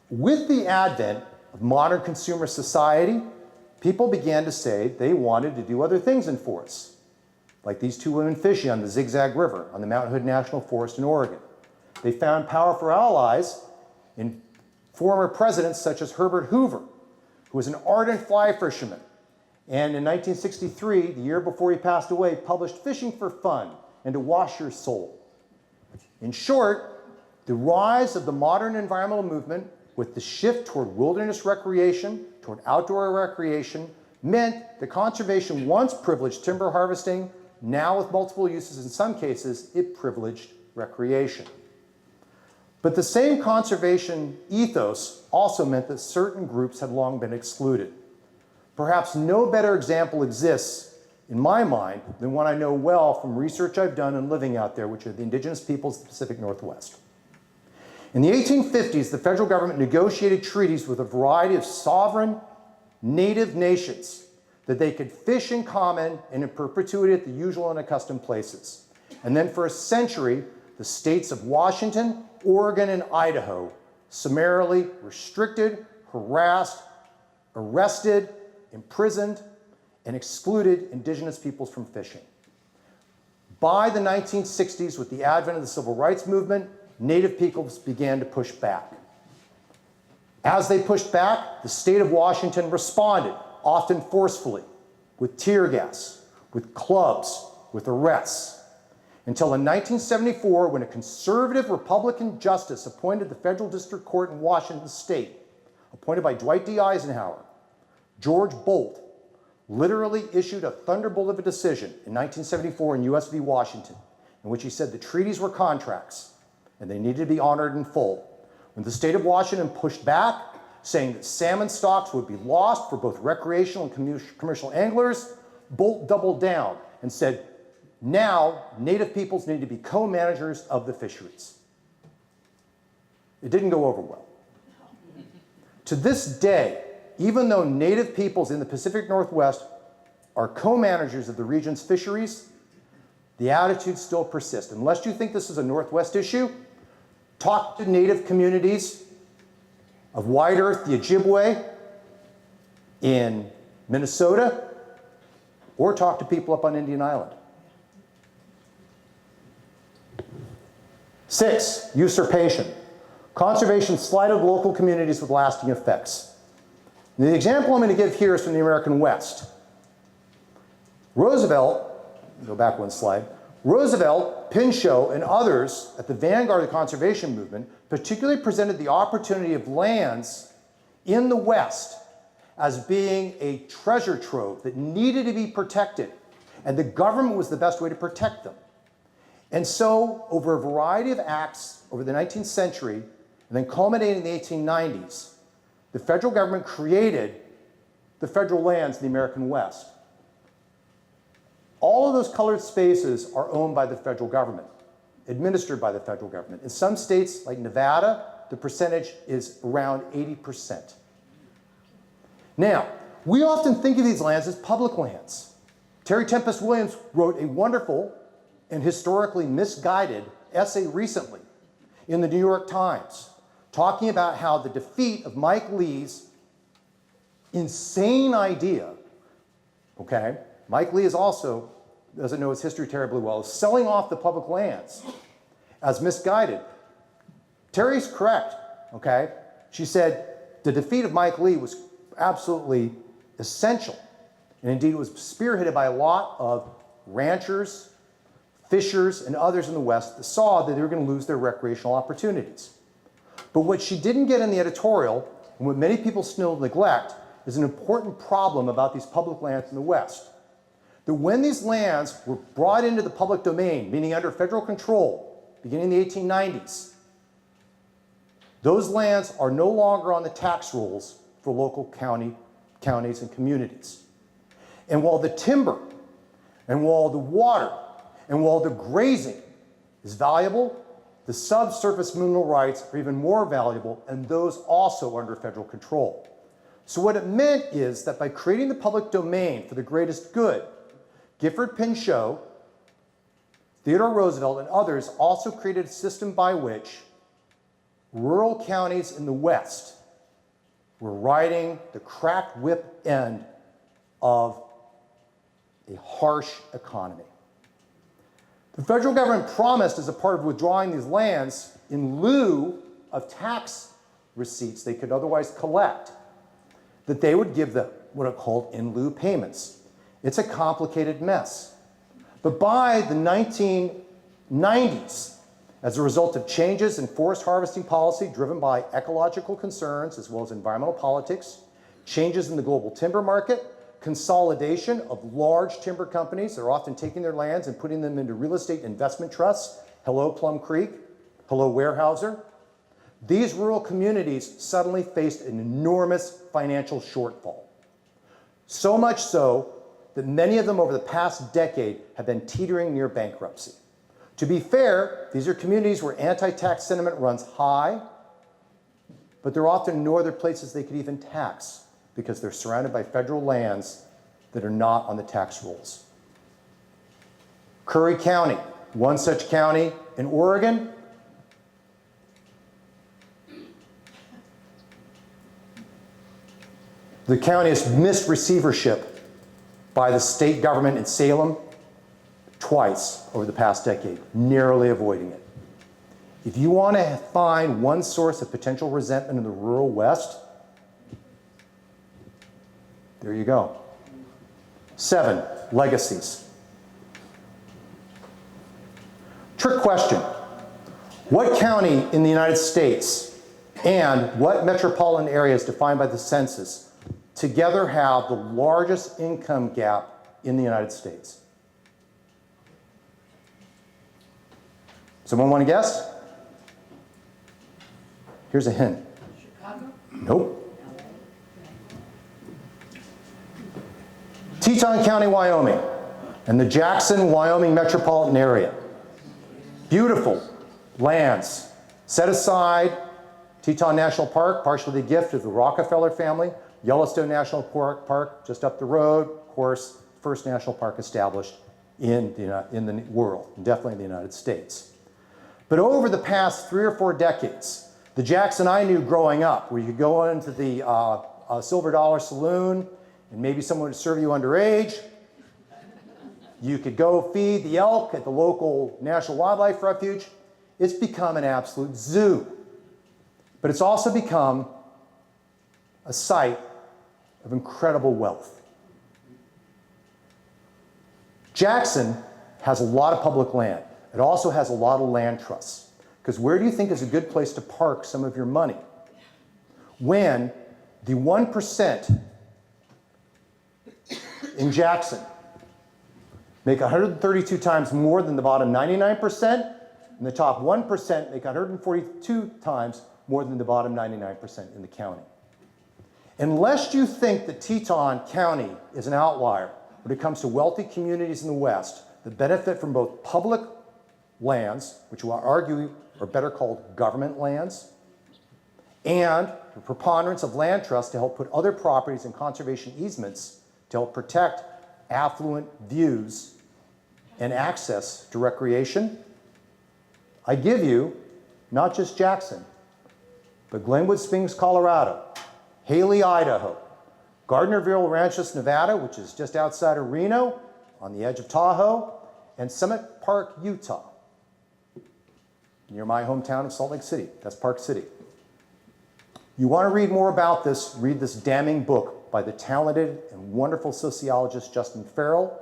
with the advent of modern consumer society, people began to say they wanted to do other things in forests, like these two women fishing on the Zigzag River on the Mount Hood National Forest in Oregon. They found powerful allies in former presidents such as Herbert Hoover, who was an ardent fly fisherman, and in 1963, the year before he passed away, published Fishing for Fun and To Wash Your Soul. In short, the rise of the modern environmental movement with the shift toward wilderness recreation, toward outdoor recreation, meant that conservation once privileged timber harvesting, now with multiple uses in some cases, it privileged recreation. But the same conservation ethos also meant that certain groups had long been excluded. Perhaps no better example exists, in my mind, than one I know well from research I've done and living out there, which are the indigenous peoples of the Pacific Northwest. In the 1850s, the federal government negotiated treaties with a variety of sovereign native nations that they could fish in common and in perpetuity at the usual and accustomed places. And then for a century, the states of Washington, Oregon, and Idaho summarily restricted, harassed, arrested, imprisoned, and excluded indigenous peoples from fishing. By the 1960s, with the advent of the civil rights movement, Native peoples began to push back. As they pushed back, the state of Washington responded, often forcefully, with tear gas, with clubs, with arrests, until in 1974, when a conservative Republican justice appointed the federal district court in Washington state, appointed by Dwight D. Eisenhower, George Bolt literally issued a thunderbolt of a decision in 1974 in U.S. v. Washington, in which he said the treaties were contracts and they needed to be honored in full. When the state of Washington pushed back, saying that salmon stocks would be lost for both recreational and commercial anglers, Bolt doubled down and said, now Native peoples need to be co-managers of the fisheries. It didn't go over well. To this day, even though Native peoples in the Pacific Northwest are co-managers of the region's fisheries, the attitudes still persist. Unless you think this is a Northwest issue, talk to Native communities of White Earth, the Ojibwe, in Minnesota, or talk to people up on Indian Island. 6, usurpation. Conservation slighted local communities with lasting effects. And the example I'm going to give here is from the American West. Roosevelt, go back one slide, Roosevelt, Pinchot, and others at the vanguard of the conservation movement particularly presented the opportunity of lands in the West as being a treasure trove that needed to be protected, and the government was the best way to protect them. And so, over a variety of acts over the 19th century, and then culminating in the 1890s, the federal government created the federal lands in the American West. All of those colored spaces are owned by the federal government, administered by the federal government. In some states, like Nevada, the percentage is around 80%. Now, we often think of these lands as public lands. Terry Tempest Williams wrote a wonderful and historically misguided essay recently in the New York Times, talking about how the defeat of Mike Lee's insane idea, okay, Mike Lee is also, doesn't know his history terribly well, is selling off the public lands as misguided. Terry's correct, okay? She said the defeat of Mike Lee was absolutely essential, and indeed it was spearheaded by a lot of ranchers, fishers, and others in the West that saw that they were going to lose their recreational opportunities. But what she didn't get in the editorial, and what many people still neglect, is an important problem about these public lands in the West. That when these lands were brought into the public domain, meaning under federal control, beginning in the 1890s, those lands are no longer on the tax rolls for local counties and communities. And while the timber, and while the water, and while the grazing is valuable, the subsurface mineral rights are even more valuable, and those also under federal control. So what it meant is that by creating the public domain for the greatest good, Gifford Pinchot, Theodore Roosevelt, and others also created a system by which rural counties in the West were riding the crack whip end of a harsh economy. The federal government promised, as a part of withdrawing these lands, in lieu of tax receipts they could otherwise collect, that they would give the what are called in lieu payments. It's a complicated mess. But by the 1990s, as a result of changes in forest harvesting policy driven by ecological concerns as well as environmental politics, changes in the global timber market, consolidation of large timber companies that are often taking their lands and putting them into real estate investment trusts, hello Plum Creek, hello Weyerhaeuser, these rural communities suddenly faced an enormous financial shortfall. So much so that many of them over the past decade have been teetering near bankruptcy. To be fair, these are communities where anti-tax sentiment runs high, but there are often no other places they could even tax because they're surrounded by federal lands that are not on the tax rolls. Curry County, one such county in Oregon. The county has missed receivership by the state government in Salem twice over the past decade, narrowly avoiding it. If you want to find one source of potential resentment in the rural West, there you go. 7, legacies. Trick question. What county in the United States and what metropolitan areas defined by the census together have the largest income gap in the United States? Someone want to guess? Here's a hint. Chicago? Nope. Teton County, Wyoming, and the Jackson, Wyoming metropolitan area. Beautiful lands set aside. Teton National Park, partially the gift of the Rockefeller family. Yellowstone National Park, just up the road. Of course, first national park established in the world, definitely in the United States. But over the past 3 or 4 decades, the Jackson I knew growing up, where you could go into the Silver Dollar Saloon, and maybe someone would serve you underage. You could go feed the elk at the local National Wildlife Refuge. It's become an absolute zoo. But it's also become a site of incredible wealth. Jackson has a lot of public land. It also has a lot of land trusts. Because where do you think is a good place to park some of your money? When the 1% in Jackson make 132 times more than the bottom 99%, and the top 1% make 142 times more than the bottom 99% in the county. Unless you think that Teton County is an outlier when it comes to wealthy communities in the West that benefit from both public lands, which we'll argue are better called government lands, and the preponderance of land trusts to help put other properties in conservation easements to help protect affluent views and access to recreation, I give you not just Jackson, but Glenwood Springs, Colorado, Haley, Idaho, Gardnerville Ranches, Nevada, which is just outside of Reno, on the edge of Tahoe, and Summit Park, Utah, near my hometown of Salt Lake City. That's Park City. You want to read more about this, read this damning book by the talented and wonderful sociologist Justin Farrell,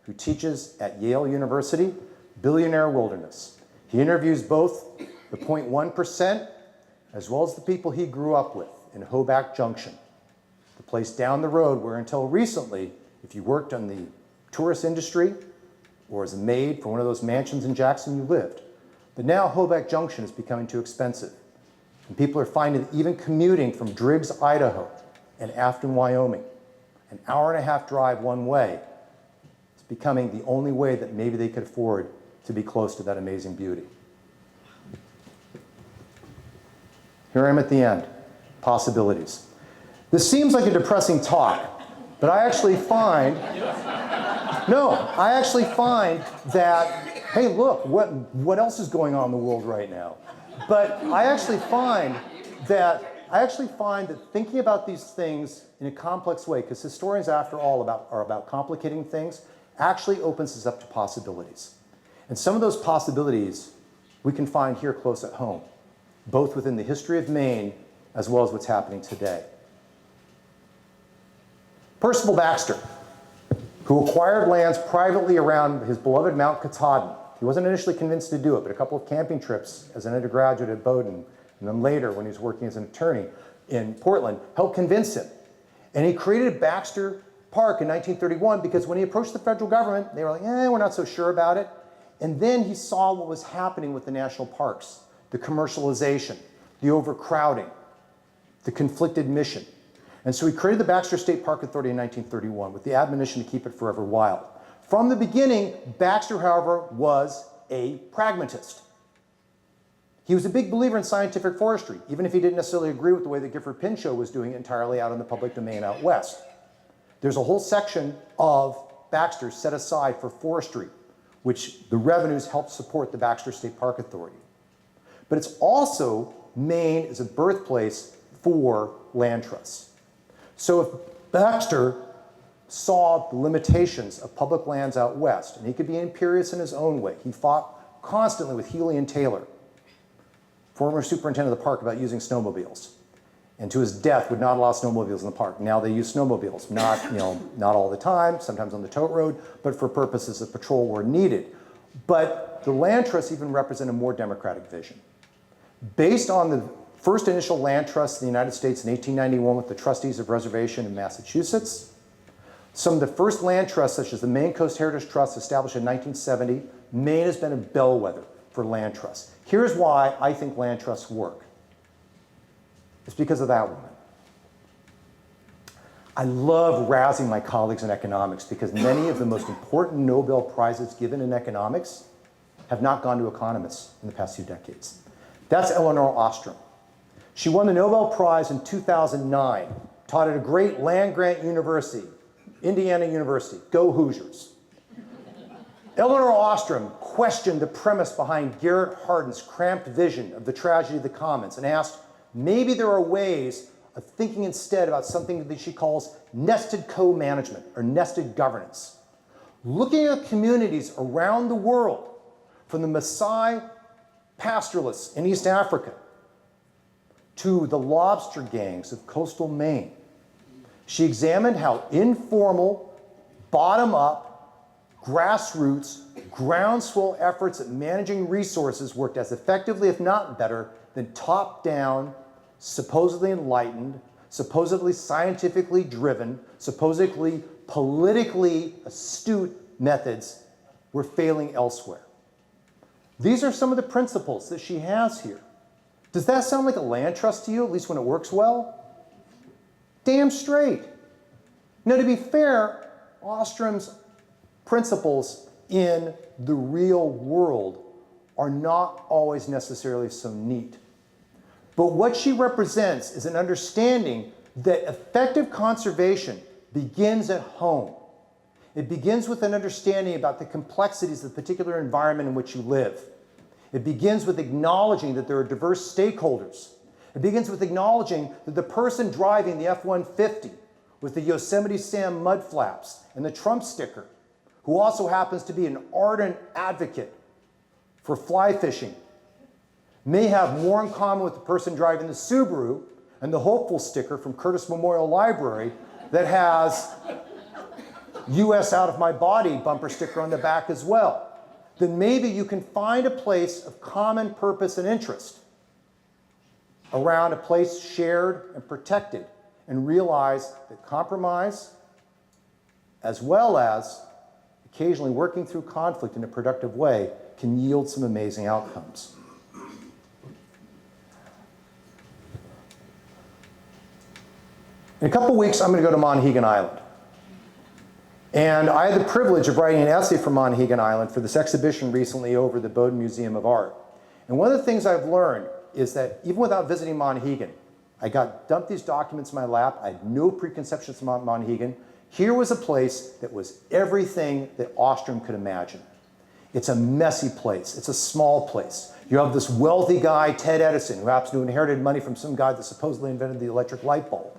who teaches at Yale University, Billionaire Wilderness. He interviews both the 0.1% as well as the people he grew up with in Hoback Junction, the place down the road where until recently, if you worked on the tourist industry or as a maid for one of those mansions in Jackson, you lived. But now Hoback Junction is becoming too expensive. And people are finding that even commuting from Driggs, Idaho, and Afton, Wyoming, an hour-and-a-half drive one way, is becoming the only way that maybe they could afford to be close to that amazing beauty. Here I am at the end. Possibilities. This seems like a depressing talk, But I actually find, no, I actually find that, hey, look, what else is going on in the world right now? But I actually find that thinking about these things in a complex way, because historians, after all, are about complicating things, actually opens us up to possibilities. And some of those possibilities we can find here close at home, both within the history of Maine as well as what's happening today. Percival Baxter, who acquired lands privately around his beloved Mount Katahdin. He wasn't initially convinced to do it, but a couple of camping trips as an undergraduate at Bowdoin, and then later when he was working as an attorney in Portland, helped convince him. And he created Baxter Park in 1931 because when he approached the federal government, they were like, we're not so sure about it. And then he saw what was happening with the national parks, the commercialization, the overcrowding, the conflicted mission. And so he created the Baxter State Park Authority in 1931 with the admonition to keep it forever wild. From the beginning, Baxter, however, was a pragmatist. He was a big believer in scientific forestry, even if he didn't necessarily agree with the way that Gifford Pinchot was doing it entirely out in the public domain out west. There's a whole section of Baxter set aside for forestry, which the revenues help support the Baxter State Park Authority. But it's also, Maine is a birthplace for land trusts. So if Baxter saw the limitations of public lands out west, and he could be imperious in his own way, he fought constantly with Healy and Taylor, former superintendent of the park, about using snowmobiles. And to his death would not allow snowmobiles in the park. Now they use snowmobiles, not all the time, sometimes on the tote road, but for purposes of patrol where needed. But the land trusts even represent a more democratic vision. Based on the first initial land trust in the United States in 1891 with the Trustees of Reservation in Massachusetts, some of the first land trusts, such as the Maine Coast Heritage Trust established in 1970, Maine has been a bellwether for land trusts. Here's why I think land trusts work. It's because of that woman. I love razzing my colleagues in economics because many of the most important Nobel Prizes given in economics have not gone to economists in the past few decades. That's Eleanor Ostrom. She won the Nobel Prize in 2009, taught at a great land-grant university, Indiana University. Go Hoosiers. Eleanor Ostrom questioned the premise behind Garrett Hardin's cramped vision of the tragedy of the commons and asked, maybe there are ways of thinking instead about something that she calls nested co-management or nested governance. Looking at communities around the world, from the Maasai pastoralists in East Africa to the lobster gangs of coastal Maine. She examined how informal, bottom-up, grassroots, groundswell efforts at managing resources worked as effectively, if not better, than top-down, supposedly enlightened, supposedly scientifically driven, supposedly politically astute methods were failing elsewhere. These are some of the principles that she has here. Does that sound like a land trust to you, at least when it works well? Damn straight. Now, to be fair, Ostrom's principles in the real world are not always necessarily so neat. But what she represents is an understanding that effective conservation begins at home. It begins with an understanding about the complexities of the particular environment in which you live. It begins with acknowledging that there are diverse stakeholders. It begins with acknowledging that the person driving the F-150 with the Yosemite Sam mud flaps and the Trump sticker, who also happens to be an ardent advocate for fly fishing, may have more in common with the person driving the Subaru and the hopeful sticker from Curtis Memorial Library that has US out of my body bumper sticker on the back as well. Then maybe you can find a place of common purpose and interest around a place shared and protected and realize that compromise, as well as occasionally working through conflict in a productive way, can yield some amazing outcomes. In a couple weeks, I'm going to go to Monhegan Island. And I had the privilege of writing an essay for Monhegan Island for this exhibition recently over the Bowdoin Museum of Art. And one of the things I've learned is that even without visiting Monhegan, I got dumped these documents in my lap. I had no preconceptions about Monhegan. Here was a place that was everything that Ostrom could imagine. It's a messy place. It's a small place. You have this wealthy guy, Ted Edison, who happens to have inherited money from some guy that supposedly invented the electric light bulb.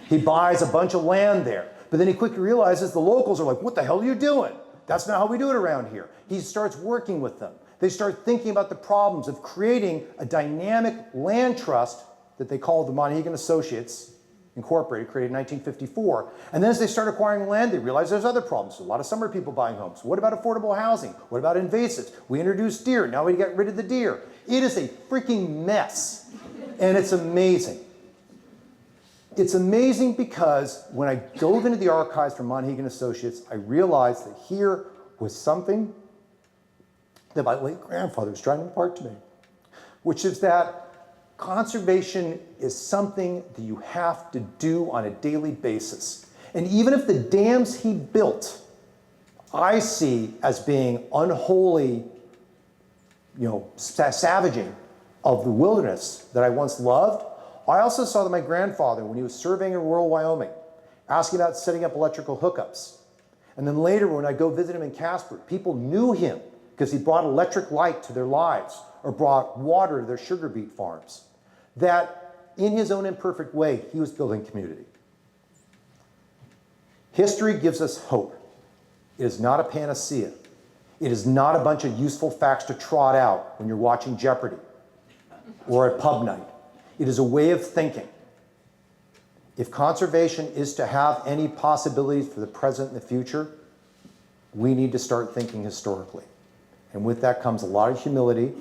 He buys a bunch of land there, but then he quickly realizes the locals are like, what the hell are you doing? That's not how we do it around here. He starts working with them. They start thinking about the problems of creating a dynamic land trust that they call the Monhegan Associates Incorporated, created in 1954. And then as they start acquiring land, they realize there's other problems. There's a lot of summer people buying homes. What about affordable housing? What about invasives? We introduced deer. Now we get rid of the deer. It is a freaking mess. And it's amazing. It's amazing because when I dove into the archives from Monhegan Associates, I realized that here was something that my late grandfather was trying to impart to me, which is that conservation is something that you have to do on a daily basis. And even if the dams he built, I see as being unholy, savaging of the wilderness that I once loved, I also saw that my grandfather, when he was surveying in rural Wyoming, asking about setting up electrical hookups. And then later, when I go visit him in Casper, people knew him because he brought electric light to their lives or brought water to their sugar beet farms. That in his own imperfect way, he was building community. History gives us hope. It is not a panacea. It is not a bunch of useful facts to trot out when you're watching Jeopardy or at pub night. It is a way of thinking. If conservation is to have any possibilities for the present and the future, we need to start thinking historically. And with that comes a lot of humility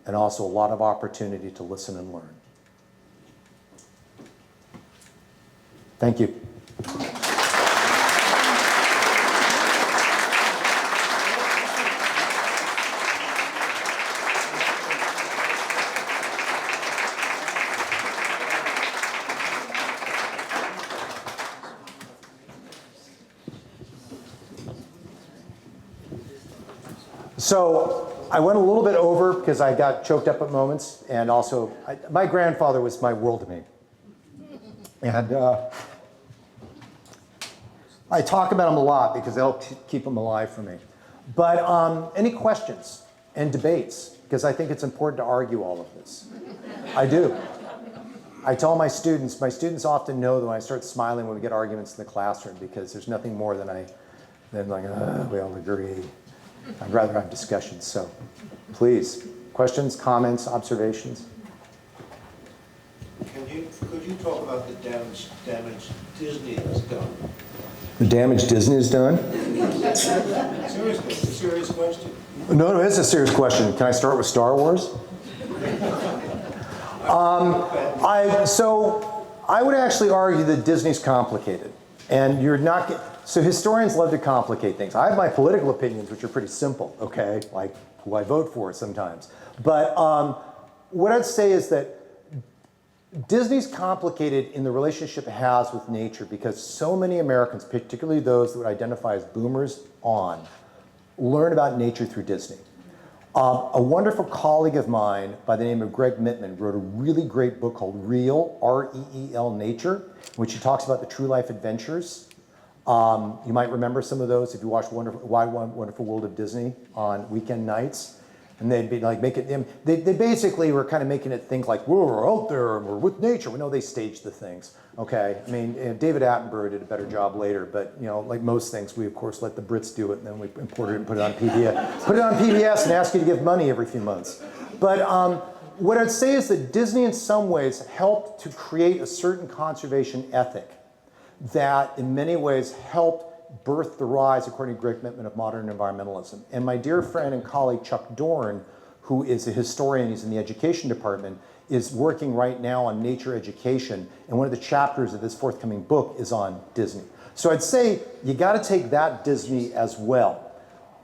and also a lot of opportunity to listen and learn. Thank you. So I went a little bit over because I got choked up at moments, and also my grandfather was my world to me. And I talk about him a lot because they'll keep him alive for me. But any questions and debates? Because I think it's important to argue all of this. I do. I tell my students often know that when I start smiling when we get arguments in the classroom because there's nothing more than we all agree. I'd rather have discussions, so please, questions, comments, observations? Could you talk about the damage Disney has done? The damage Disney has done? Seriously, it's a serious question. No, it is a serious question. Can I start with Star Wars? So I would actually argue that Disney's complicated, and you're not. So historians love to complicate things. I have my political opinions, which are pretty simple, okay? Like who I vote for sometimes. But what I'd say is that Disney's complicated in the relationship it has with nature because so many Americans, particularly those that would identify as boomers learn about nature through Disney. A wonderful colleague of mine by the name of Greg Mittman wrote a really great book called Reel, R-E-E-L, Nature, in which he talks about the true life adventures. You might remember some of those if you watched Wide Wonderful World of Disney on weekend nights. And they'd be like they basically were kind of making it think like, we're out there and we're with nature. We know they staged the things, okay? I mean, David Attenborough did a better job later, but like most things, we of course let the Brits do it and then we import it and put it on PBS and ask you to give money every few months. But what I'd say is that Disney in some ways helped to create a certain conservation ethic that in many ways helped birthed the rise, according to Greg Mittman, of modern environmentalism. And my dear friend and colleague Chuck Dorn, who is a historian, he's in the education department, is working right now on nature education. And one of the chapters of this forthcoming book is on Disney. So I'd say you got to take that Disney as well.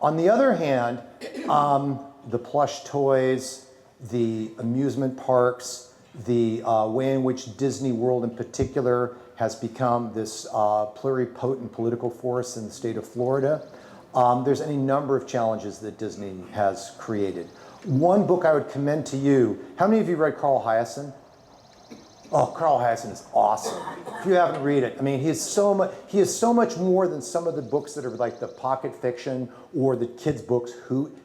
On the other hand, the plush toys, the amusement parks, the way in which Disney World in particular has become this pluripotent political force in the state of Florida. There's any number of challenges that Disney has created. One book I would commend to you, how many of you read Carl Hiaasen? Oh, Carl Hiaasen is awesome. If you haven't read it, I mean, he is so much more than some of the books that are like the pocket fiction or the kids' books.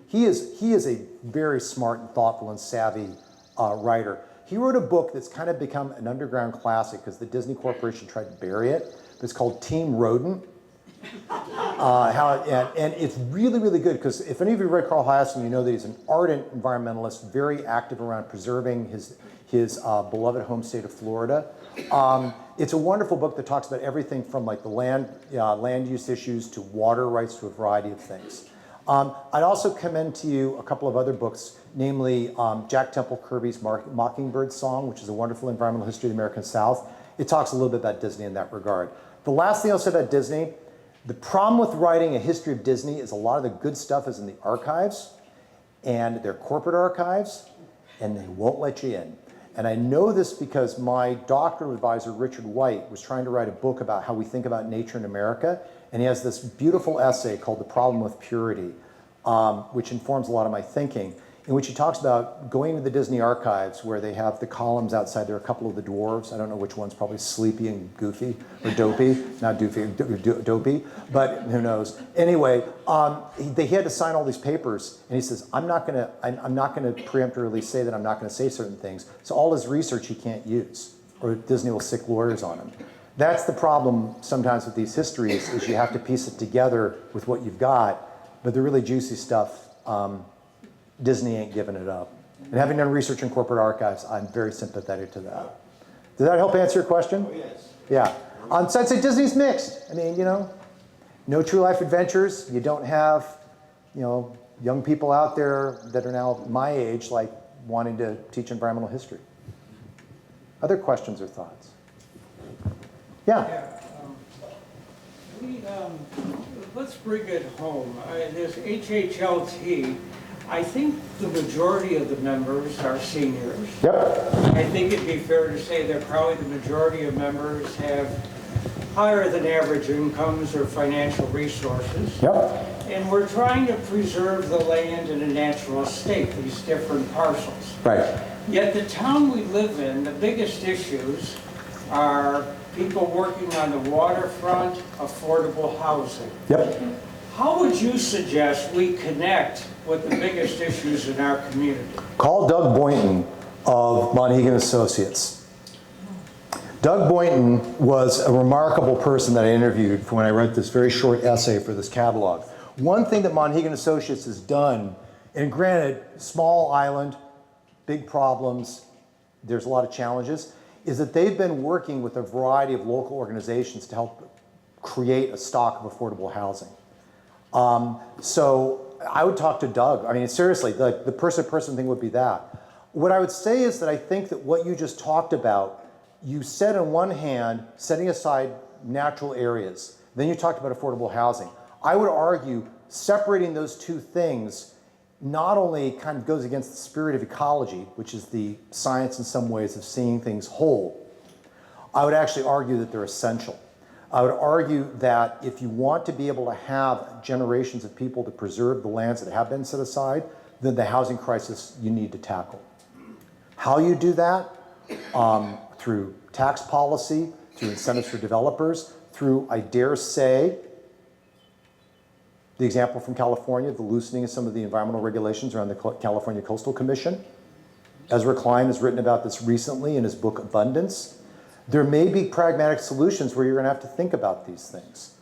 He is a very smart and thoughtful and savvy writer. He wrote a book that's kind of become an underground classic because the Disney Corporation tried to bury it. It's called Team Rodent. And it's really, really good because if any of you read Carl Hiaasen, you know that he's an ardent environmentalist, very active around preserving his beloved home state of Florida. It's a wonderful book that talks about everything from like the land use issues to water rights to a variety of things. I'd also commend to you a couple of other books, namely Jack Temple Kirby's Mockingbird Song, which is a wonderful environmental history of the American South. It talks a little bit about Disney in that regard. The last thing I'll say about Disney, the problem with writing a history of Disney is a lot of the good stuff is in the archives, and they're corporate archives, and they won't let you in. And I know this because my doctoral advisor, Richard White, was trying to write a book about how we think about nature in America, and he has this beautiful essay called The Problem with Purity, which informs a lot of my thinking, in which he talks about going to the Disney archives where they have the columns outside. There are a couple of the dwarves. I don't know which one's probably Sleepy and Goofy, or Dopey, not Doofy, Dopey, but who knows. Anyway, he had to sign all these papers, and he says, I'm not gonna preemptively say that I'm not gonna say certain things. So all his research he can't use, or Disney will sick lawyers on him. That's the problem sometimes with these histories, is you have to piece it together with what you've got, but the really juicy stuff, Disney ain't giving it up. And having done research in corporate archives, I'm very sympathetic to that. Does that help answer your question? Oh, yes. Yeah. So I'd say Disney's mixed. I mean, no true life adventures. You don't have, young people out there that are now my age, like wanting to teach environmental history. Other questions or thoughts? Yeah. Let's bring it home. This HHLT, I think the majority of the members are seniors. Yep. I think it'd be fair to say that probably the majority of members have higher than average incomes or financial resources. Yep. And we're trying to preserve the land in a natural state, these different parcels. Right. Yet the town we live in, the biggest issues are people working on the waterfront, affordable housing. Yep. How would you suggest we connect with the biggest issues in our community? Call Doug Boynton of Monhegan Associates. Doug Boynton was a remarkable person that I interviewed when I wrote this very short essay for this catalog. One thing that Monhegan Associates has done, and granted, small island, big problems, there's a lot of challenges, is that they've been working with a variety of local organizations to help create a stock of affordable housing. So I would talk to Doug. I mean, seriously, the person-to-person thing would be that. What I would say is that I think that what you just talked about, you said on one hand, setting aside natural areas, then you talked about affordable housing. I would argue separating those two things not only kind of goes against the spirit of ecology, which is the science in some ways of seeing things whole. I would actually argue that they're essential. I would argue that if you want to be able to have generations of people to preserve the lands that have been set aside, then the housing crisis you need to tackle. How you do that? Through tax policy, through incentives for developers, through, I dare say, the example from California, the loosening of some of the environmental regulations around the California Coastal Commission. Ezra Klein has written about this recently in his book, Abundance. There may be pragmatic solutions where you're gonna have to think about these things.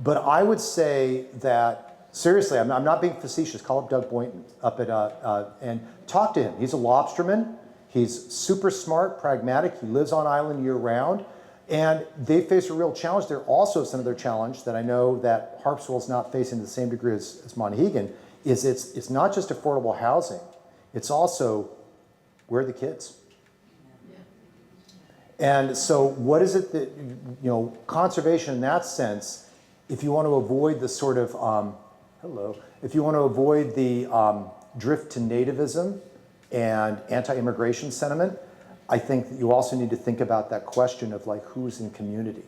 But I would say that, seriously, I'm not being facetious, call up Doug Boynton up at, and talk to him. He's a lobsterman, he's super smart, pragmatic, he lives on island year round, and they face a real challenge. There also is another challenge that I know that Harpswell is not facing to the same degree as Monhegan, is it's not just affordable housing, it's also, where are the kids? And so what is it that, conservation in that sense, if you want to avoid the sort of, if you want to avoid the drift to nativism and anti-immigration sentiment, I think that you also need to think about that question of like who's in community.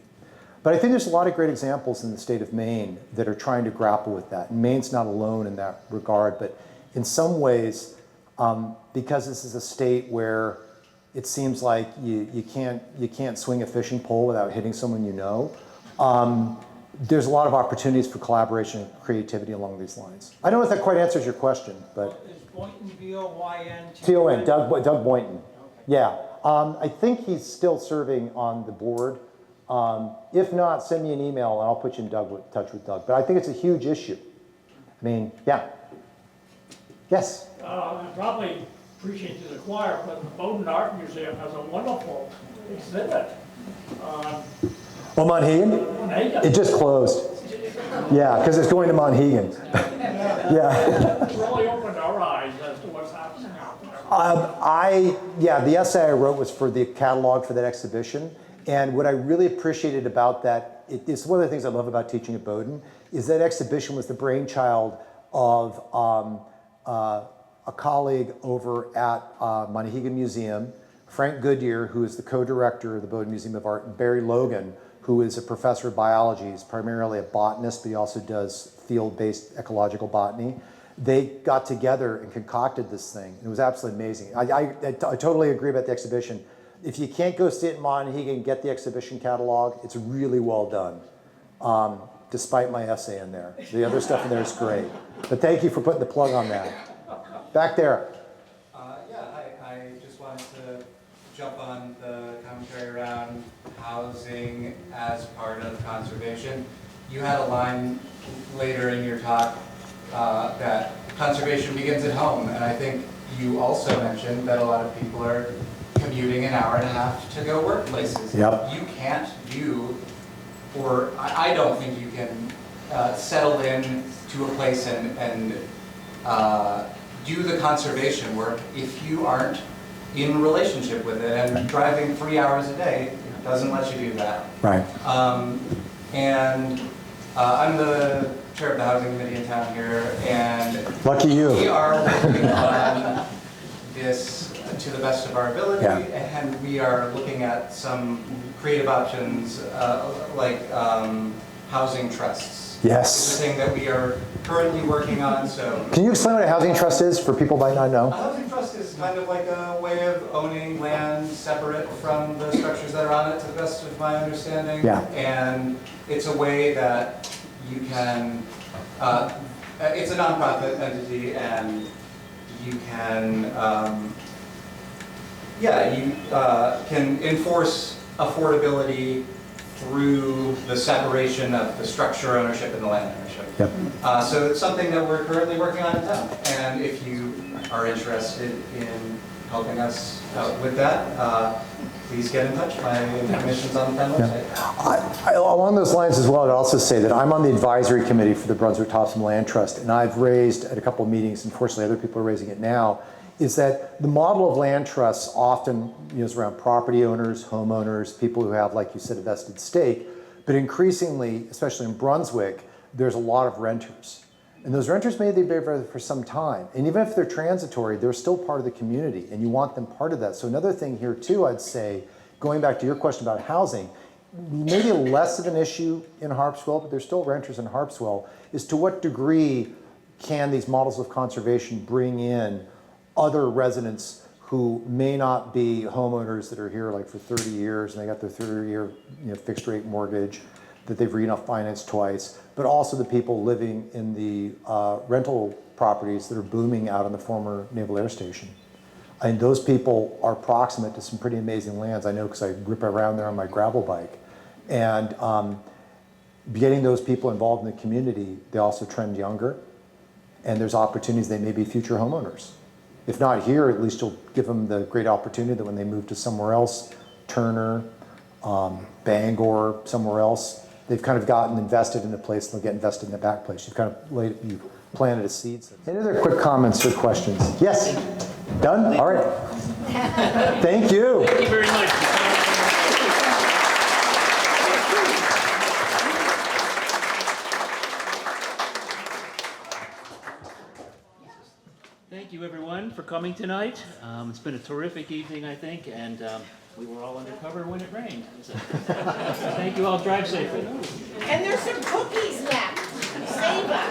But I think there's a lot of great examples in the state of Maine that are trying to grapple with that. And Maine's not alone in that regard, but in some ways, because this is a state where It seems like you can't swing a fishing pole without hitting someone you know. There's a lot of opportunities for collaboration and creativity along these lines. I don't know if that quite answers your question, but. Is Boynton B-O-Y-N? T-O-N, Doug Boynton. Yeah, I think he's still serving on the board. If not, send me an email and I'll put you in touch with Doug. But I think it's a huge issue. I mean, yeah. Yes? I'm probably preaching to the choir, but the Bowdoin Art Museum has a wonderful exhibit on Oh, Monhegan? Monhegan. It just closed. Yeah, because it's going to Monhegan. Yeah. It's really opened our eyes as to what's happening out there. The essay I wrote was for the catalog for that exhibition. And what I really appreciated about that, it's one of the things I love about teaching at Bowdoin, is that exhibition was the brainchild of a colleague over at Monhegan Museum, Frank Goodyear, who is the co-director of the Bowdoin Museum of Art, and Barry Logan, who is a professor of biology. He's primarily a botanist, but he also does field-based ecological botany. They got together and concocted this thing. It was absolutely amazing. I totally agree about the exhibition. If you can't go see it in Monhegan and get the exhibition catalog, it's really well done, despite my essay in there. The other stuff in there is great. But thank you for putting the plug on that. Back there. I just wanted to jump on the commentary around housing as part of conservation. You had a line later in your talk that conservation begins at home, and I think you also mentioned that a lot of people are commuting an hour and a half to go work places. Yep. You can't do, or I don't think you can settle in to a place and do the conservation work if you aren't in relationship with it, and driving 3 hours a day doesn't let you do that. Right. I'm the chair of the housing committee in town here, and Lucky you. we are working on this to the best of our ability, Yeah. and we are looking at some creative options like housing trusts. Yes. It's a thing that we are currently working on. So, Can you explain what a housing trust is for people who might not a know? housing trust is kind of like a way of owning land separate from the structures that are on it, to the best of my understanding. Yeah. And it's a way that you can, it's a nonprofit entity, and you can, you can enforce affordability through the separation of the structure ownership and the land ownership. Yep. So it's something that we're currently working on in town. And if you are interested in helping us out with that, please get in touch. My information's on the town website. Along those lines as well, I'd also say that I'm on the advisory committee for the Brunswick-Topsom Land Trust, and I've raised at a couple of meetings, unfortunately other people are raising it now, is that the model of land trusts often is around property owners, homeowners, people who have, like you said, a vested stake, but increasingly, especially in Brunswick, there's a lot of renters. And those renters may be there for some time. And even if they're transitory, they're still part of the community, and you want them part of that. So another thing here too, I'd say, going back to your question about housing, maybe less of an issue in Harpswell, but there's still renters in Harpswell, is to what degree can these models of conservation bring in other residents who may not be homeowners that are here like for 30 years and they got their 30-year fixed rate mortgage that they've refinanced twice, but also the people living in the rental properties that are booming out on the former Naval Air Station. And those people are proximate to some pretty amazing lands. I know because I rip around there on my gravel bike. And getting those people involved in the community, they also trend younger. And there's opportunities, they may be future homeowners. If not here, at least you'll give them the great opportunity that when they move to somewhere else, Turner, Bangor, somewhere else, they've kind of gotten invested in a place and they'll get invested in the back place. You've planted a seed. Any other quick comments or questions? Yes? Done? All right. Thank you. Thank you very much. Thank you, everyone, for coming tonight. It's been a terrific evening, I think, and we were all undercover when it rained. So, thank you all. Drive safely. And there's some cookies left. Save us.